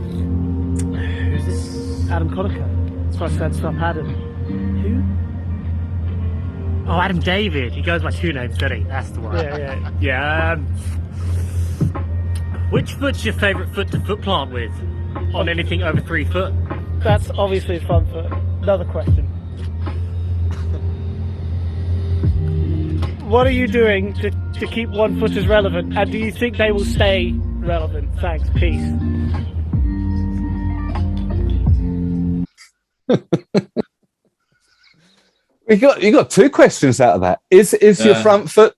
Who's this? Adam Conacher. That's why I said stop Adam. Who? Oh, Adam David. He goes by two names, doesn't he? That's the one. Yeah. Which foot's your favourite foot to foot plant with? On anything over 3 foot? That's obviously front foot. Another question. What are you doing to keep one footers relevant, and do you think they will stay relevant? Thanks. Peace. You got 2 questions out of that. Is your front foot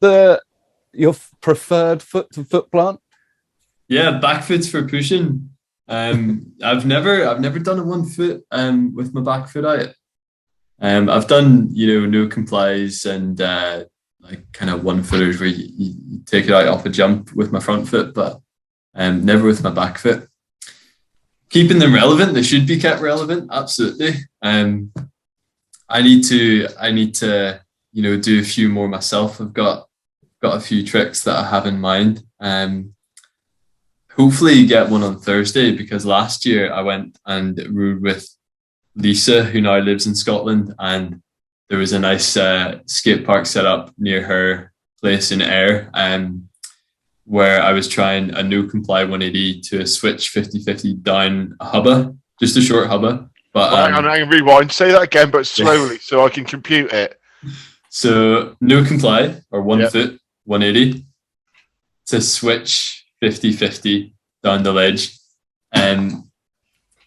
your preferred foot to foot plant? Yeah, back foot's for pushing. I've never done a 1 foot with my back foot out. I've done no complies and like kind of 1 footers where you take it out off a jump with my front foot, but never with my back foot. Keeping them relevant, they should be kept relevant, absolutely. I need to do a few more myself. I've got a few tricks that I have in mind. Hopefully get one on Thursday, because last year I went and rode with Lisa, who now lives in Scotland, and there was a nice skate park set up near her place in Ayr, where I was trying a no comply 180 to a switch 50-50 down a hubba, just a short hubba. But hang on, rewind. Say that again, but slowly, so I can compute it. So no comply or 1 foot 180 to switch 50-50 down the ledge, and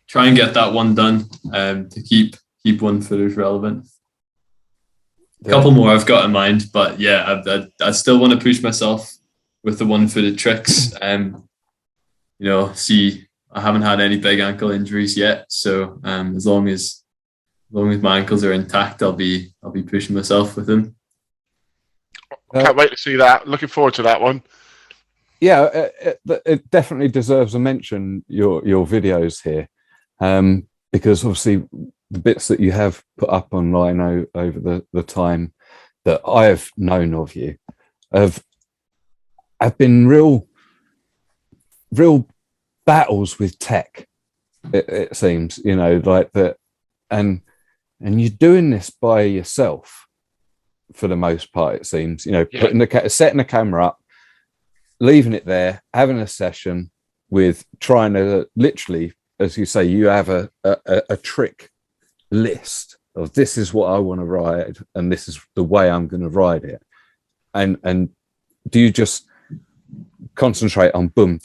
try and get that one done to keep 1 footers relevant. A couple more I've got in mind, but yeah, I still want to push myself with the 1 footed tricks. See, I haven't had any big ankle injuries yet, so as long as my ankles are intact, I'll be pushing myself with them. Can't wait to see that. Looking forward to that one. Yeah, it definitely deserves a mention, your videos here, because obviously the bits that you have put up online over the time that I have known of you have been real battles with tech. It seems, like that, and you're doing this by yourself for the most part. It seems, setting the camera up, leaving it there, having a session with trying to literally, as you say, you have a trick list of this is what I want to ride and this is the way I'm going to ride it. And do you just concentrate on boom,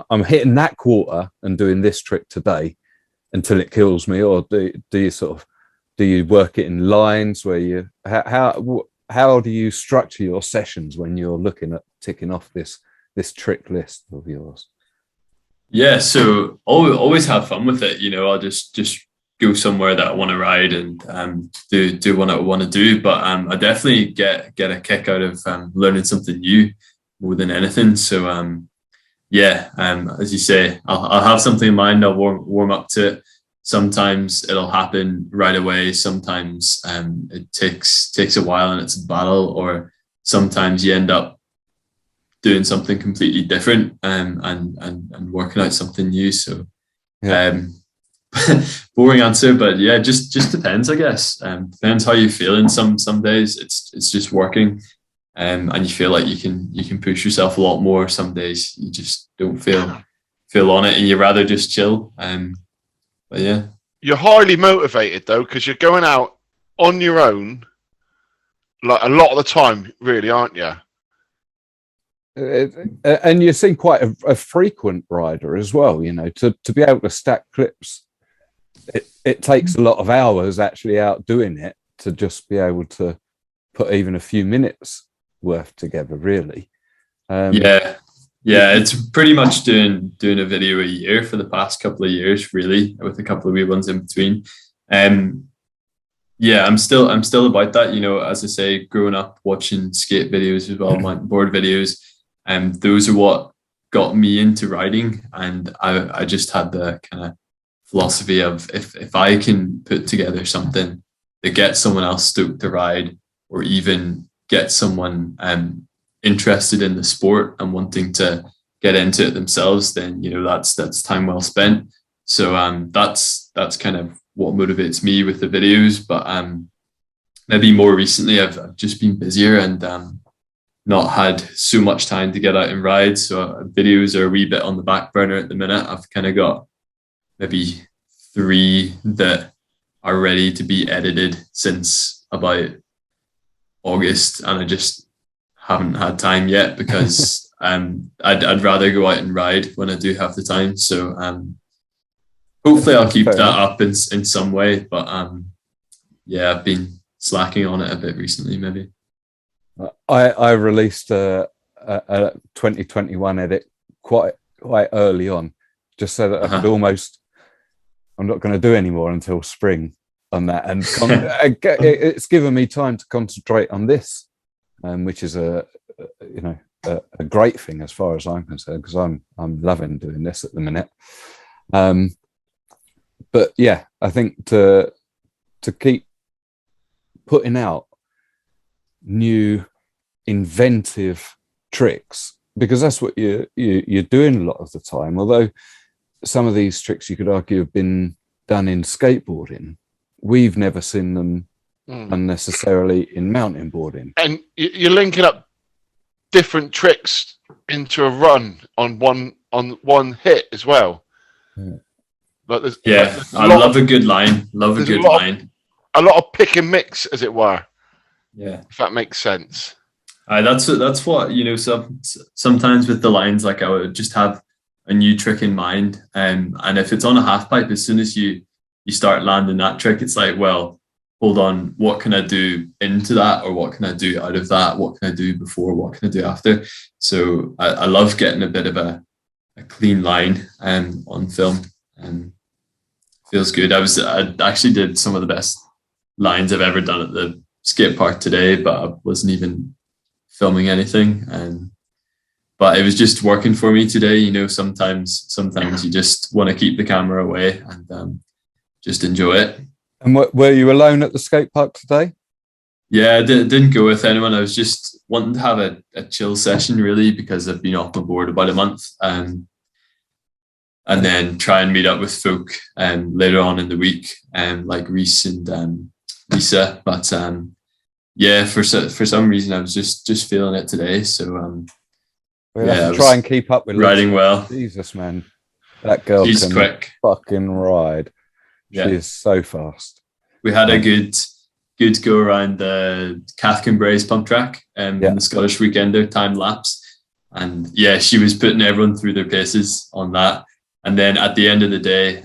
I'm hitting that quarter and doing this trick today until it kills me, or do you work it in lines where you how do you structure your sessions when you're looking at ticking off this trick list of yours? Yeah, so always have fun with it. I'll just go somewhere that I want to ride and do what I want to do. But I definitely get a kick out of learning something new more than anything. So as you say, I'll have something in mind. I'll warm up to it. Sometimes it'll happen right away. Sometimes it takes a while and it's a battle, or sometimes you end up doing something completely different and working out something new. So boring answer, but yeah, just depends, I guess. Depends how you're feeling. Some days it's just working, and you feel like you can push yourself a lot more. Some days you just don't feel on it and you'd rather just chill. But yeah, you're highly motivated though, because you're going out on your own like a lot of the time, really, aren't you? And you seem quite a frequent rider as well. To be able to stack clips, it takes a lot of hours actually out doing it to just be able to put even a few minutes worth together, really. It's pretty much doing a video a year for the past couple of years, really, with a couple of wee ones in between. I'm still about that. As I say, growing up watching skate videos as well, mountainboard videos, those are what got me into riding. And I just had the kind of philosophy of if I can put together something that gets someone else stoked to ride, or even get someone interested in the sport and wanting to get into it themselves, then that's time well spent. So that's kind of what motivates me with the videos. But maybe more recently I've just been busier, and not had so much time to get out and ride. So videos are a wee bit on the back burner at the minute. I've kind of got maybe 3 that are ready to be edited since about August, and I just haven't had time yet because I'd rather go out and ride when I do have the time. So hopefully I'll keep that up in some way. But I've been slacking on it a bit recently, maybe. I released a 2021 edit quite early on, just so that I could almost. I'm not going to do any more until spring on that, and it's given me time to concentrate on this, which is a great thing as far as I'm concerned, because I'm loving doing this at the minute. But yeah, I think to keep putting out new inventive tricks, because that's what you're doing a lot of the time, although some of these tricks you could argue have been done in skateboarding, we've never seen them unnecessarily in mountain boarding. And you're linking up different tricks into a run on one hit as well. But I love a good line. Love a good line. A lot of pick and mix, as it were. Yeah, if that makes sense. That's what, you know. Sometimes with the lines, like I would just have a new trick in mind, and if it's on a half pipe, as soon as you start landing that trick, it's like, well, hold on, what can I do into that, or what can I do out of that? What can I do before? What can I do after? So I love getting a bit of a clean line on film, and feels good. I actually did some of the best lines I've ever done at the skate park today, but I wasn't even filming anything, but it was just working for me today. You know, sometimes you just want to keep the camera away and just enjoy it. And were you alone at the skate park today? Yeah, I didn't go with anyone. I was just wanting to have a chill session, really, because I've been off my board about a month, and then try and meet up with folk later on in the week, like Reese and Lisa. But for some reason I was just feeling it today. So we'll have to try and keep up with riding Lisa. well. Jesus, man, that girl She's can quick. Fucking ride. Yeah. She is so fast. We had a good go around the Cathkin Braes pump track in the Scottish Weekender time lapse, and she was putting everyone through their paces on that. And then at the end of the day,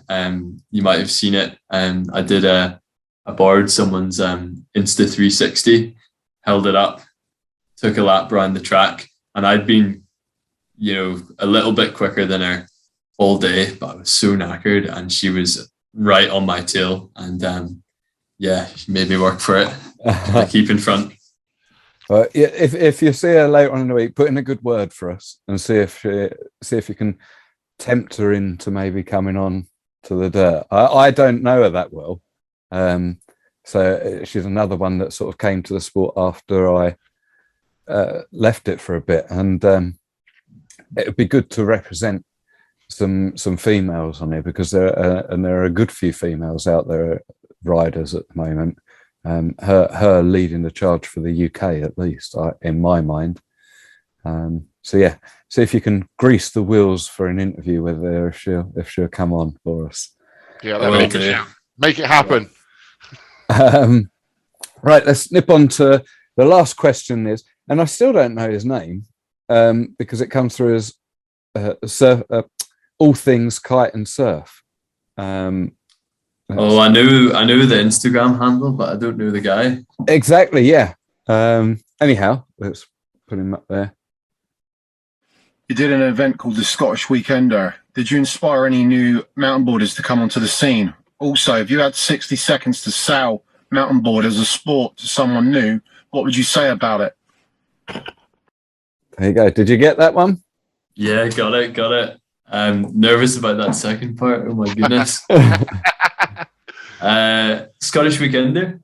you might have seen it, I did I borrowed someone's Insta 360, held it up, took a lap around the track, and I'd been, a little bit quicker than her all day, but I was so knackered, and she was right on my tail, and she made me work for it. I keep in front. If you see her later on in the week, put in a good word for us and see if you can tempt her into maybe coming on to the dirt. I don't know her that well. So she's another one that sort of came to the sport after I left it for a bit, and it would be good to represent some females on here, because there are a good few females out there, riders at the moment. Her leading the charge for the UK, at least in my mind. See if you can grease the wheels for an interview with her, if she'll come on for us. Yeah, make it happen. Right, let's nip on to the last question. And I still don't know his name, because it comes through as all things kite and surf. I know the Instagram handle, but I don't know the guy. Exactly, yeah. Anyhow, let's put him up there. You did an event called the Scottish Weekender. Did you inspire any new mountain boarders to come onto the scene? Also, if you had 60 seconds to sell mountain board as a sport to someone new, what would you say about it? There you go. Did you get that one? Yeah, got it. I'm nervous about that second part. Oh my goodness. Scottish Weekender.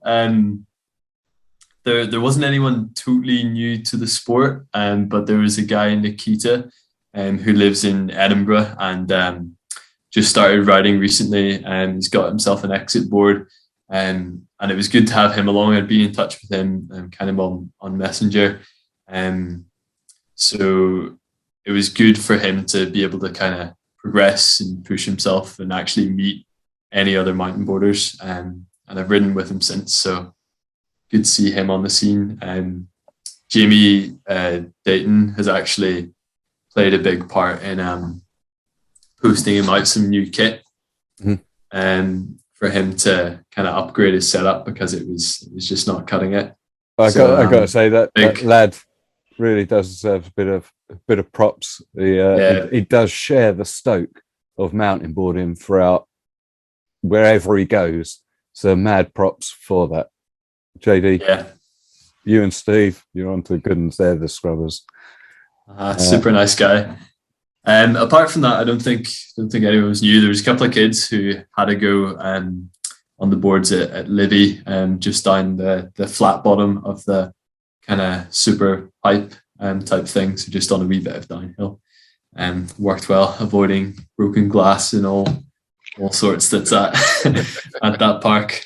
There wasn't anyone totally new to the sport, but there was a guy, Nikita, who lives in Edinburgh, and just started riding recently, and he's got himself an exit board, and it was good to have him along. I'd been in touch with him kind of on Messenger, So it was good for him to be able to kind of progress and push himself and actually meet any other mountain boarders. And I've ridden with him since, so good to see him on the scene. Jamie Dayton has actually played a big part in posting him out some new kit, for him to kind of upgrade his setup because it was just not cutting it. I got to say that lad really does deserve a bit of props. He does share the stoke of mountain boarding throughout wherever he goes. So mad props for that, JD. Yeah, you and Steve, you're on to good ones there, the scrubbers. Super nice guy. Apart from that, I don't think anyone was new. There was a couple of kids who had a go on the boards at Libby, just down the flat bottom of the kind of super pipe type thing, so just on a wee bit of downhill. Worked well, avoiding broken glass and all sorts that's at that park.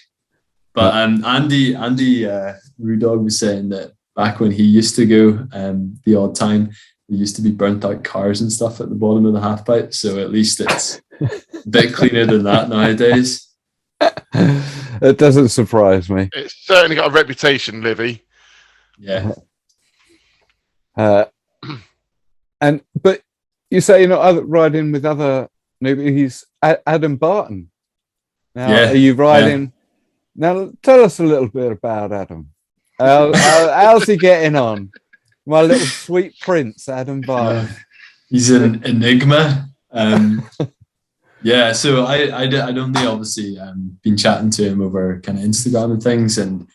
But Andy Rudog was saying that back when he used to go, the odd time, there used to be burnt out cars and stuff at the bottom of the half pipe. So at least it's a bit cleaner than that nowadays. It doesn't surprise me. It's certainly got a reputation, Livy. Yeah. But you say you're not riding with other newbies. Adam Barton. Now, are you riding? Yeah. Now, tell us a little bit about Adam. How's he getting on? My little sweet prince, Adam Barton. He's an enigma. So I'd only obviously been chatting to him over kind of Instagram and things, and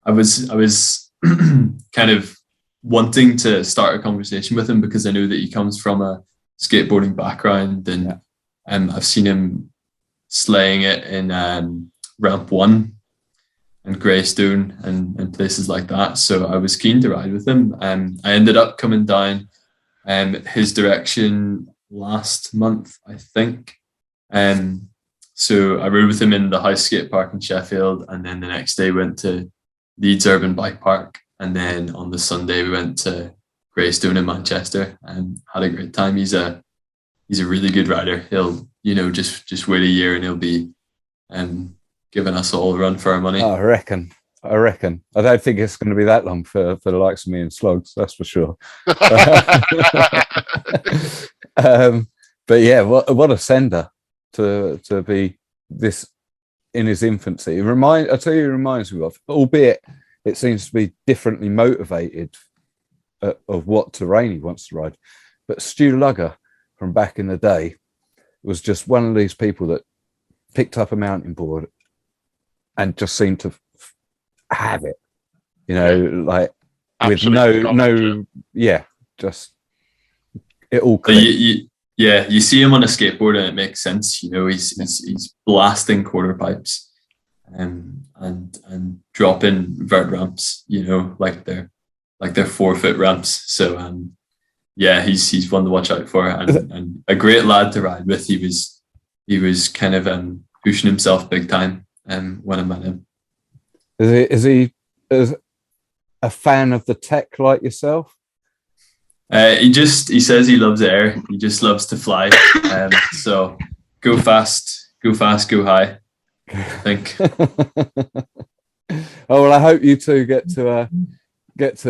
I was kind of wanting to start a conversation with him because I know that he comes from a skateboarding background, and I've seen him slaying it in Ramp 1 and Greystone and places like that. So I was keen to ride with him. I ended up coming down his direction last month, I think. So I rode with him in the house skate park in Sheffield, and then the next day went to Leeds Urban Bike Park, and then on the Sunday we went to Greystone in Manchester and had a great time. He's a really good rider. He'll just wait a year and he'll be giving us all a run for our money. I reckon. I don't think it's going to be that long for the likes of me and Slogs, that's for sure. But yeah, what a sender to be this in his infancy. It reminds me of, albeit it seems to be differently motivated of what terrain he wants to ride. But Stu Lugger from back in the day was just one of these people that picked up a mountain board and just seemed to have it, like with just it all clicked. You see him on a skateboard and it makes sense. He's blasting quarter pipes and dropping vert ramps, like they're 4-foot ramps. So he's one to watch out for, and a great lad to ride with. He was kind of pushing himself big time when I met him. Is he a fan of the tech like yourself? He says he loves air. He just loves to fly. So go fast, go high, I think. Oh well, I hope you two get to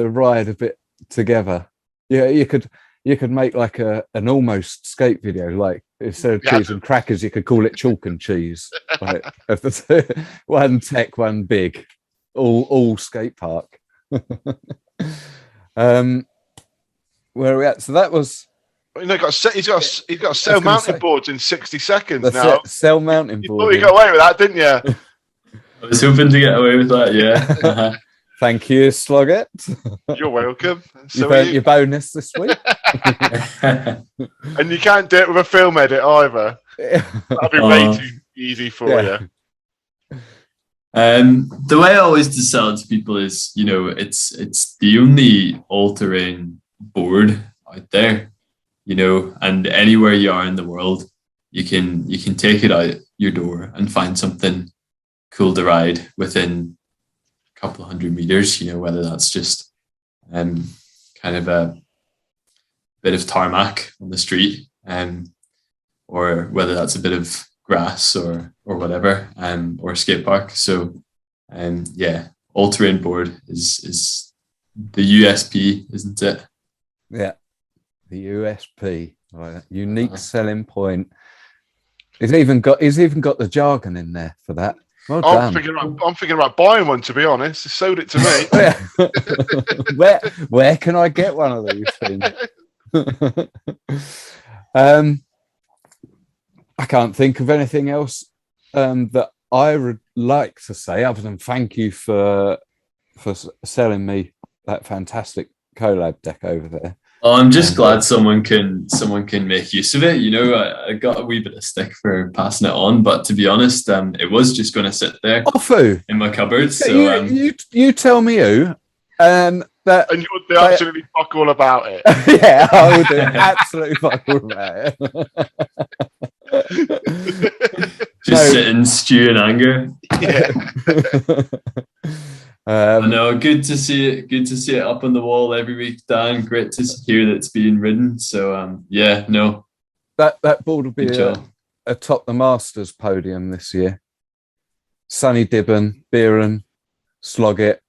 ride a bit together. Yeah, you could make like an almost skate video, like instead of cheese and crackers, you could call it chalk and cheese. Like of the two, one tech, one big, all skate park. Where are we at? So that was. He's got to sell mountain boards in 60 seconds now. Sell mountain boards. You thought you got away with that, didn't you? I was hoping to get away with that. Yeah. Thank you, Sloggett. You're welcome. You earned your bonus this week. And you can't do it with a film edit either. That'd be way too easy for you. The way I always to sell it to people is, it's the only all-terrain board out there, and anywhere you are in the world, you can take it out your door and find something cool to ride within couple of 100 meters, whether that's just kind kind of a bit of tarmac on the street, or whether that's a bit of grass or whatever, or a skate park. So all-terrain board is the USP, isn't it? Yeah, the USP, right? Unique selling point. He's even got the jargon in there for that. Well I'm done. thinking about buying one, to be honest. He sold it to me. where can I get one of these things? I can't think of anything else that I would like to say other than thank you for selling me that fantastic collab deck over there. Oh, I'm just glad someone can make use of it. You know, I got a wee bit of stick for passing it on, but to be honest, it was just going to sit there in my cupboard. So you tell me who, and you'll do absolutely fuck all about it. Yeah, I will do absolutely fuck all about it. Just sit and stew in anger. Yeah. I know, good to see it. Good to see it up on the wall every week, Dan. Great to hear that it's being ridden. So that board will be atop the Masters podium this year. Sonny Dibben, Beeren, Sloggett,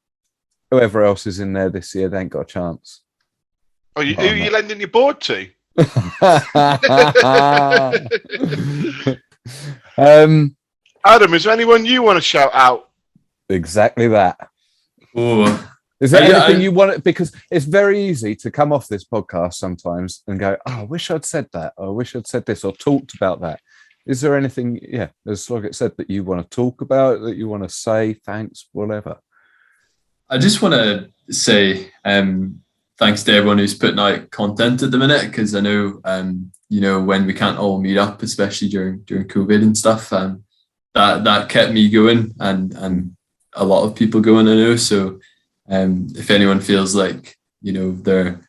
whoever else is in there this year, they ain't got a chance. Oh, who are you lending your board to? Adam, is there anyone you want to shout out? Exactly that. Ooh. Is there anything you want? Because it's very easy to come off this podcast sometimes and go, "Oh, I wish I'd said that. Or I wish I'd said this or talked about that." Is there anything, as Sloggett said, that you want to talk about, that you want to say, thanks, whatever? I just want to say thanks to everyone who's putting out content at the minute, because I know, when we can't all meet up, especially during COVID and stuff, that kept me going and a lot of people going, I know. So if anyone feels like, their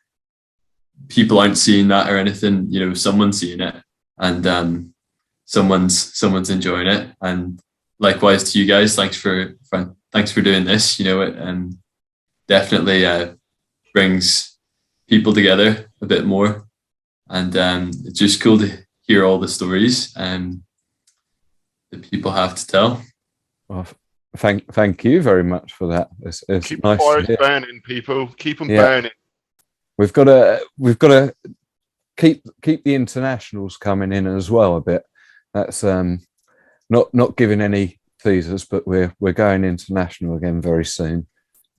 people aren't seeing that or anything, someone's seeing it, and someone's enjoying it. And likewise to you guys, thanks for doing this. It definitely brings people together a bit more, and it's just cool to hear all the stories that people have to tell. Well, thank you very much for that. It's keep nice the fires burning, people. Keep them burning. We've got to keep the internationals coming in as well a bit. That's not giving any teasers, but we're going international again very soon.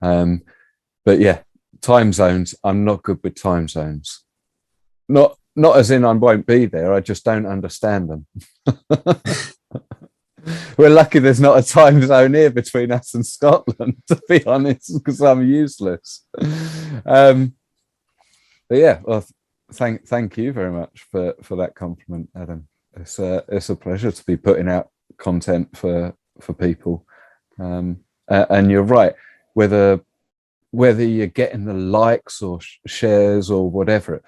But yeah, time zones. I'm not good with time zones. Not as in I won't be there. I just don't understand them. We're lucky there's not a time zone here between us and Scotland, to be honest, because I'm useless. But yeah, well, thank you very much for that compliment, Adam. It's a pleasure to be putting out content for people, and you're right. Whether you're getting the likes or shares or whatever,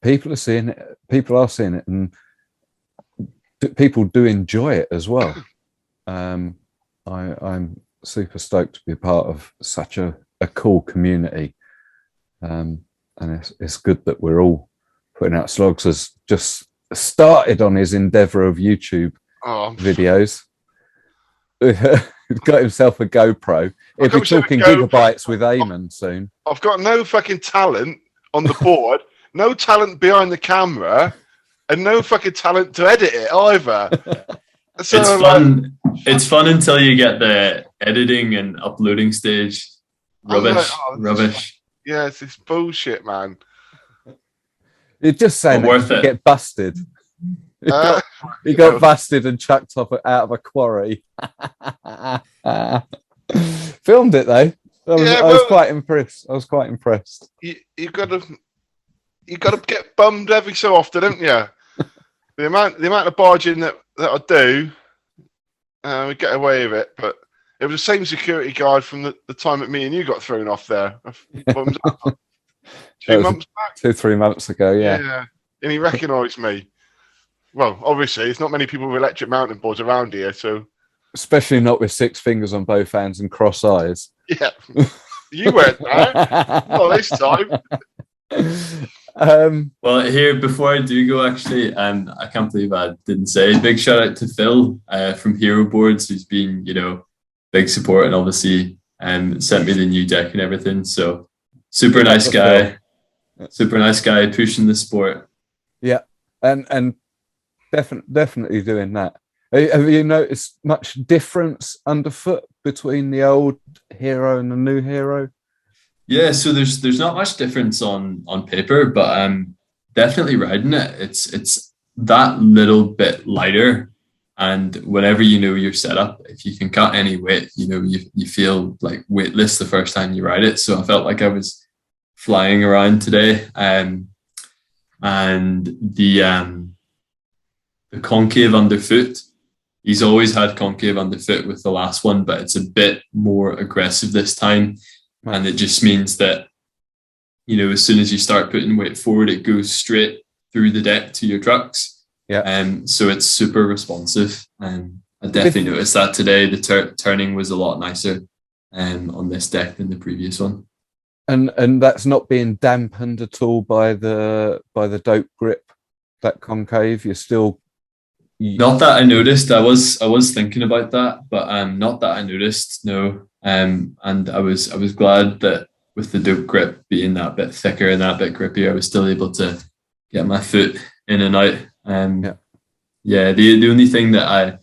people are seeing it. People are seeing it, and people do enjoy it as well. I'm super stoked to be a part of such a cool community, and it's good that we're all putting out. Slogs has just started on his endeavour of YouTube videos. Got himself a GoPro. He'll be talking gigabytes with Eamon soon. I've got no fucking talent on the board, no talent behind the camera, and no fucking talent to edit it either. So it's fun. It's fun until you get the editing and uploading stage. Rubbish. Yeah, it's this bullshit, man. You're just saying that you get busted. He got busted and chucked out of a quarry. Filmed it though. I was quite impressed. You got to get bummed every so often, don't you? The amount of barging that I do, we get away with it. But it was the same security guard from the time that me and you got thrown off there. 2 months back. 2-3 months ago, yeah. Yeah, and he recognised me. Well, obviously, there's not many people with electric mountain boards around here, so... Especially not with 6 fingers on both hands and cross eyes. Yeah. You weren't there. Not this time. Well, here, before I do go, actually, I can't believe I didn't say big shout out to Phil from Hero Boards, who's been, big support and obviously sent me the new deck and everything. So super nice guy, pushing the sport. Yeah, and definitely doing that. Have you noticed much difference underfoot between the old Hero and the new Hero? Yeah, so there's not much difference on paper, but definitely riding it, it's that little bit lighter. And whenever your setup, if you can cut any weight, you feel like weightless the first time you ride it. So I felt like I was flying around today. And the concave underfoot, he's always had concave underfoot with the last one, but it's a bit more aggressive this time. And it just means that, as soon as you start putting weight forward, it goes straight through the deck to your trucks. Yeah. So it's super responsive. I definitely noticed that today. The turning was a lot nicer on this deck than the previous one. And that's not being dampened at all by the dope grip, that concave. You're still not that I noticed. I was thinking about that, but not that I noticed. No. And I was glad that with the dope grip being that bit thicker and that bit grippier, I was still able to get my foot in and out. The only thing that I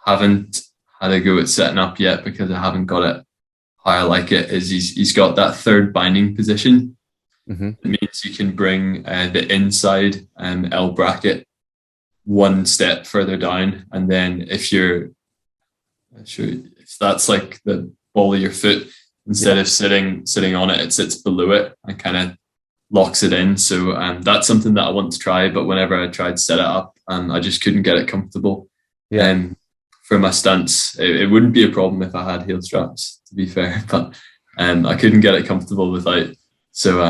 haven't had a go at setting up yet, because I haven't got it how I like it, is he's got that third binding position. Mm-hmm. It means you can bring the inside L bracket one step further down, and then if that's like the ball of your foot, instead of sitting on it, it sits below it and kind of locks it in. So that's something that I want to try, but whenever I tried to set it up, I just couldn't get it comfortable. For my stance, it wouldn't be a problem if I had heel straps, to be fair, but I couldn't get it comfortable without. So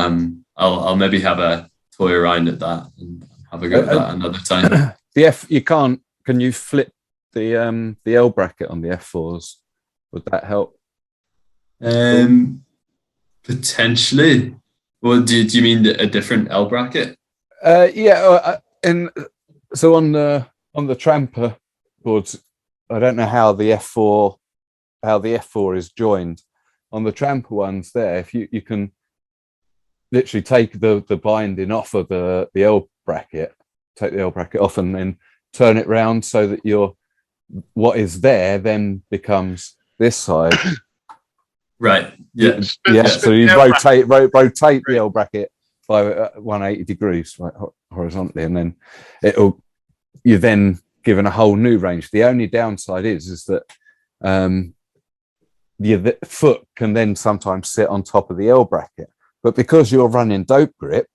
I'll maybe have a toy around at that and have a go at that another time. Can you flip the L bracket on the F4s? Would that help? Potentially. Well, do you mean a different L bracket? And so on the tramper boards, I don't know how the F4 is joined. On the tramper ones, there, if you can literally take the binding off of the L bracket, take the L bracket off, and then turn it round so that what is there then becomes this side. Right. Yeah. So you rotate the L bracket by 180 degrees, right, horizontally, and then you're then given a whole new range. The only downside is that the foot can then sometimes sit on top of the L bracket, but because you're running dope grip,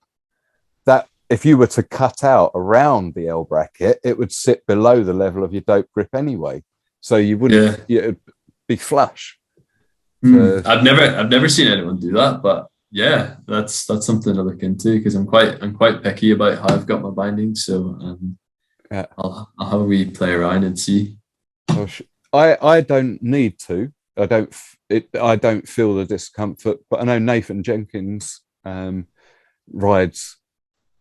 that if you were to cut out around the L bracket, it would sit below the level of your dope grip anyway, so you wouldn't it'd be flush. I've never seen anyone do that, but yeah, that's something to look into, because I'm quite picky about how I've got my bindings. So I'll have a wee play around and see. I don't need to. I don't feel the discomfort, but I know Nathan Jenkins rides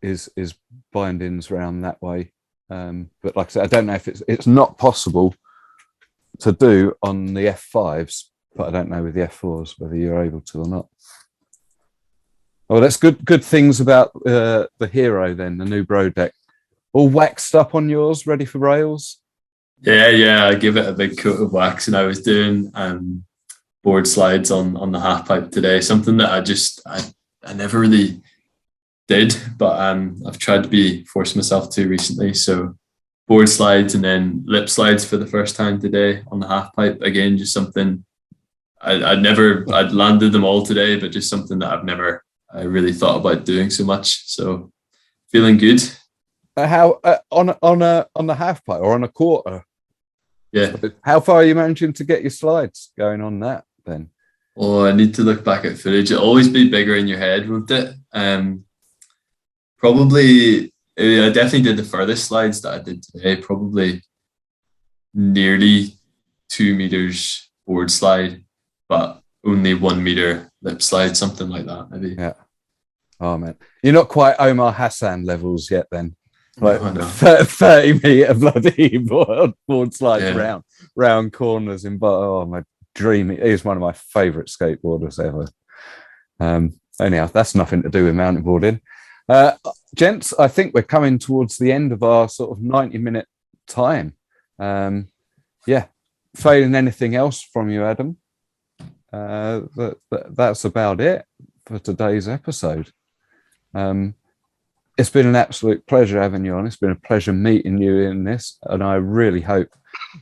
his bindings around that way. But like I said, I don't know if it's not possible to do on the F5s. But I don't know with the F4s whether you're able to or not. Oh, that's good things about the Hero then, the new Bro deck. All waxed up on yours, ready for rails? Yeah, I give it a big coat of wax, and I was doing board slides on the half pipe today, something that I never really did, but I've tried to force myself to recently. So board slides and then lip slides for the first time today on the half pipe. Again, just something I'd landed them all today, but just something that I've never really thought about doing so much. So feeling good. How on the half pipe or on a quarter? Yeah. How far are you managing to get your slides going on that then? Oh, I need to look back at footage. It'll always be bigger in your head, won't it? Probably, I definitely did the furthest slides that I did today. Probably nearly 2 meters board slide, but only 1 meter lip slide, something like that, maybe. Yeah. Oh man, you're not quite Omar Hassan levels yet, then. Like No. 30-meter bloody board slides round corners in. Oh, my dream! He's one of my favourite skateboarders ever. Anyhow, that's nothing to do with mountain boarding. Gents, I think we're coming towards the end of our sort of 90-minute time. Failing anything else from you, Adam, that's about it for today's episode. It's been an absolute pleasure having you on. It's been a pleasure meeting you in this, and I really hope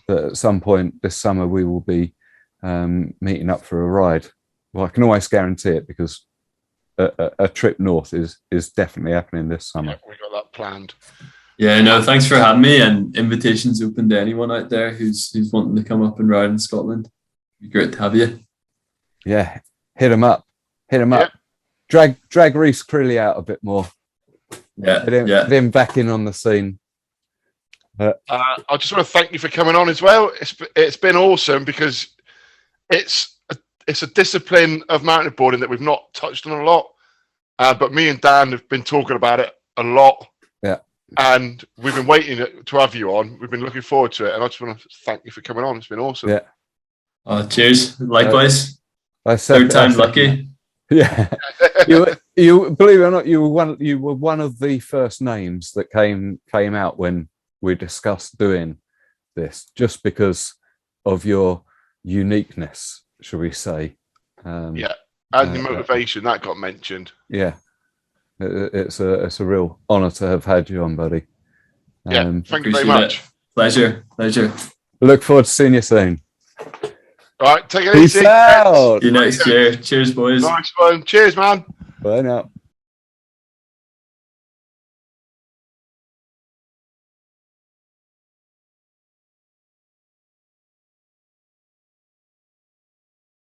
that at some point this summer we will be meeting up for a ride. Well, I can always guarantee it because a trip north is definitely happening this summer. Yeah, we got that planned. Yeah, no, thanks for having me, and invitations open to anyone out there who's wanting to come up and ride in Scotland. It'd be great to have you. Yeah, hit him up. Yeah. Drag Reese Crilly out a bit more. Get him back in on the scene. I just want to thank you for coming on as well. It's been awesome because it's a discipline of mountain boarding that we've not touched on a lot, but me and Dan have been talking about it a lot. Yeah, and we've been waiting to have you on. We've been looking forward to it, and I just want to thank you for coming on. It's been awesome. Yeah. Oh, cheers. Likewise. Third time lucky. Yeah. you believe it or not, you were one of the first names that came out when we discussed doing this, just because of your uniqueness, shall we say? And the motivation that got mentioned. Yeah, it's a real honour to have had you on, buddy. Thank you very much. Pleasure. Look forward to seeing you soon. All right, take it Peace easy. out. See you next year. Cheers, boys. Nice one. Cheers, man. Bye now.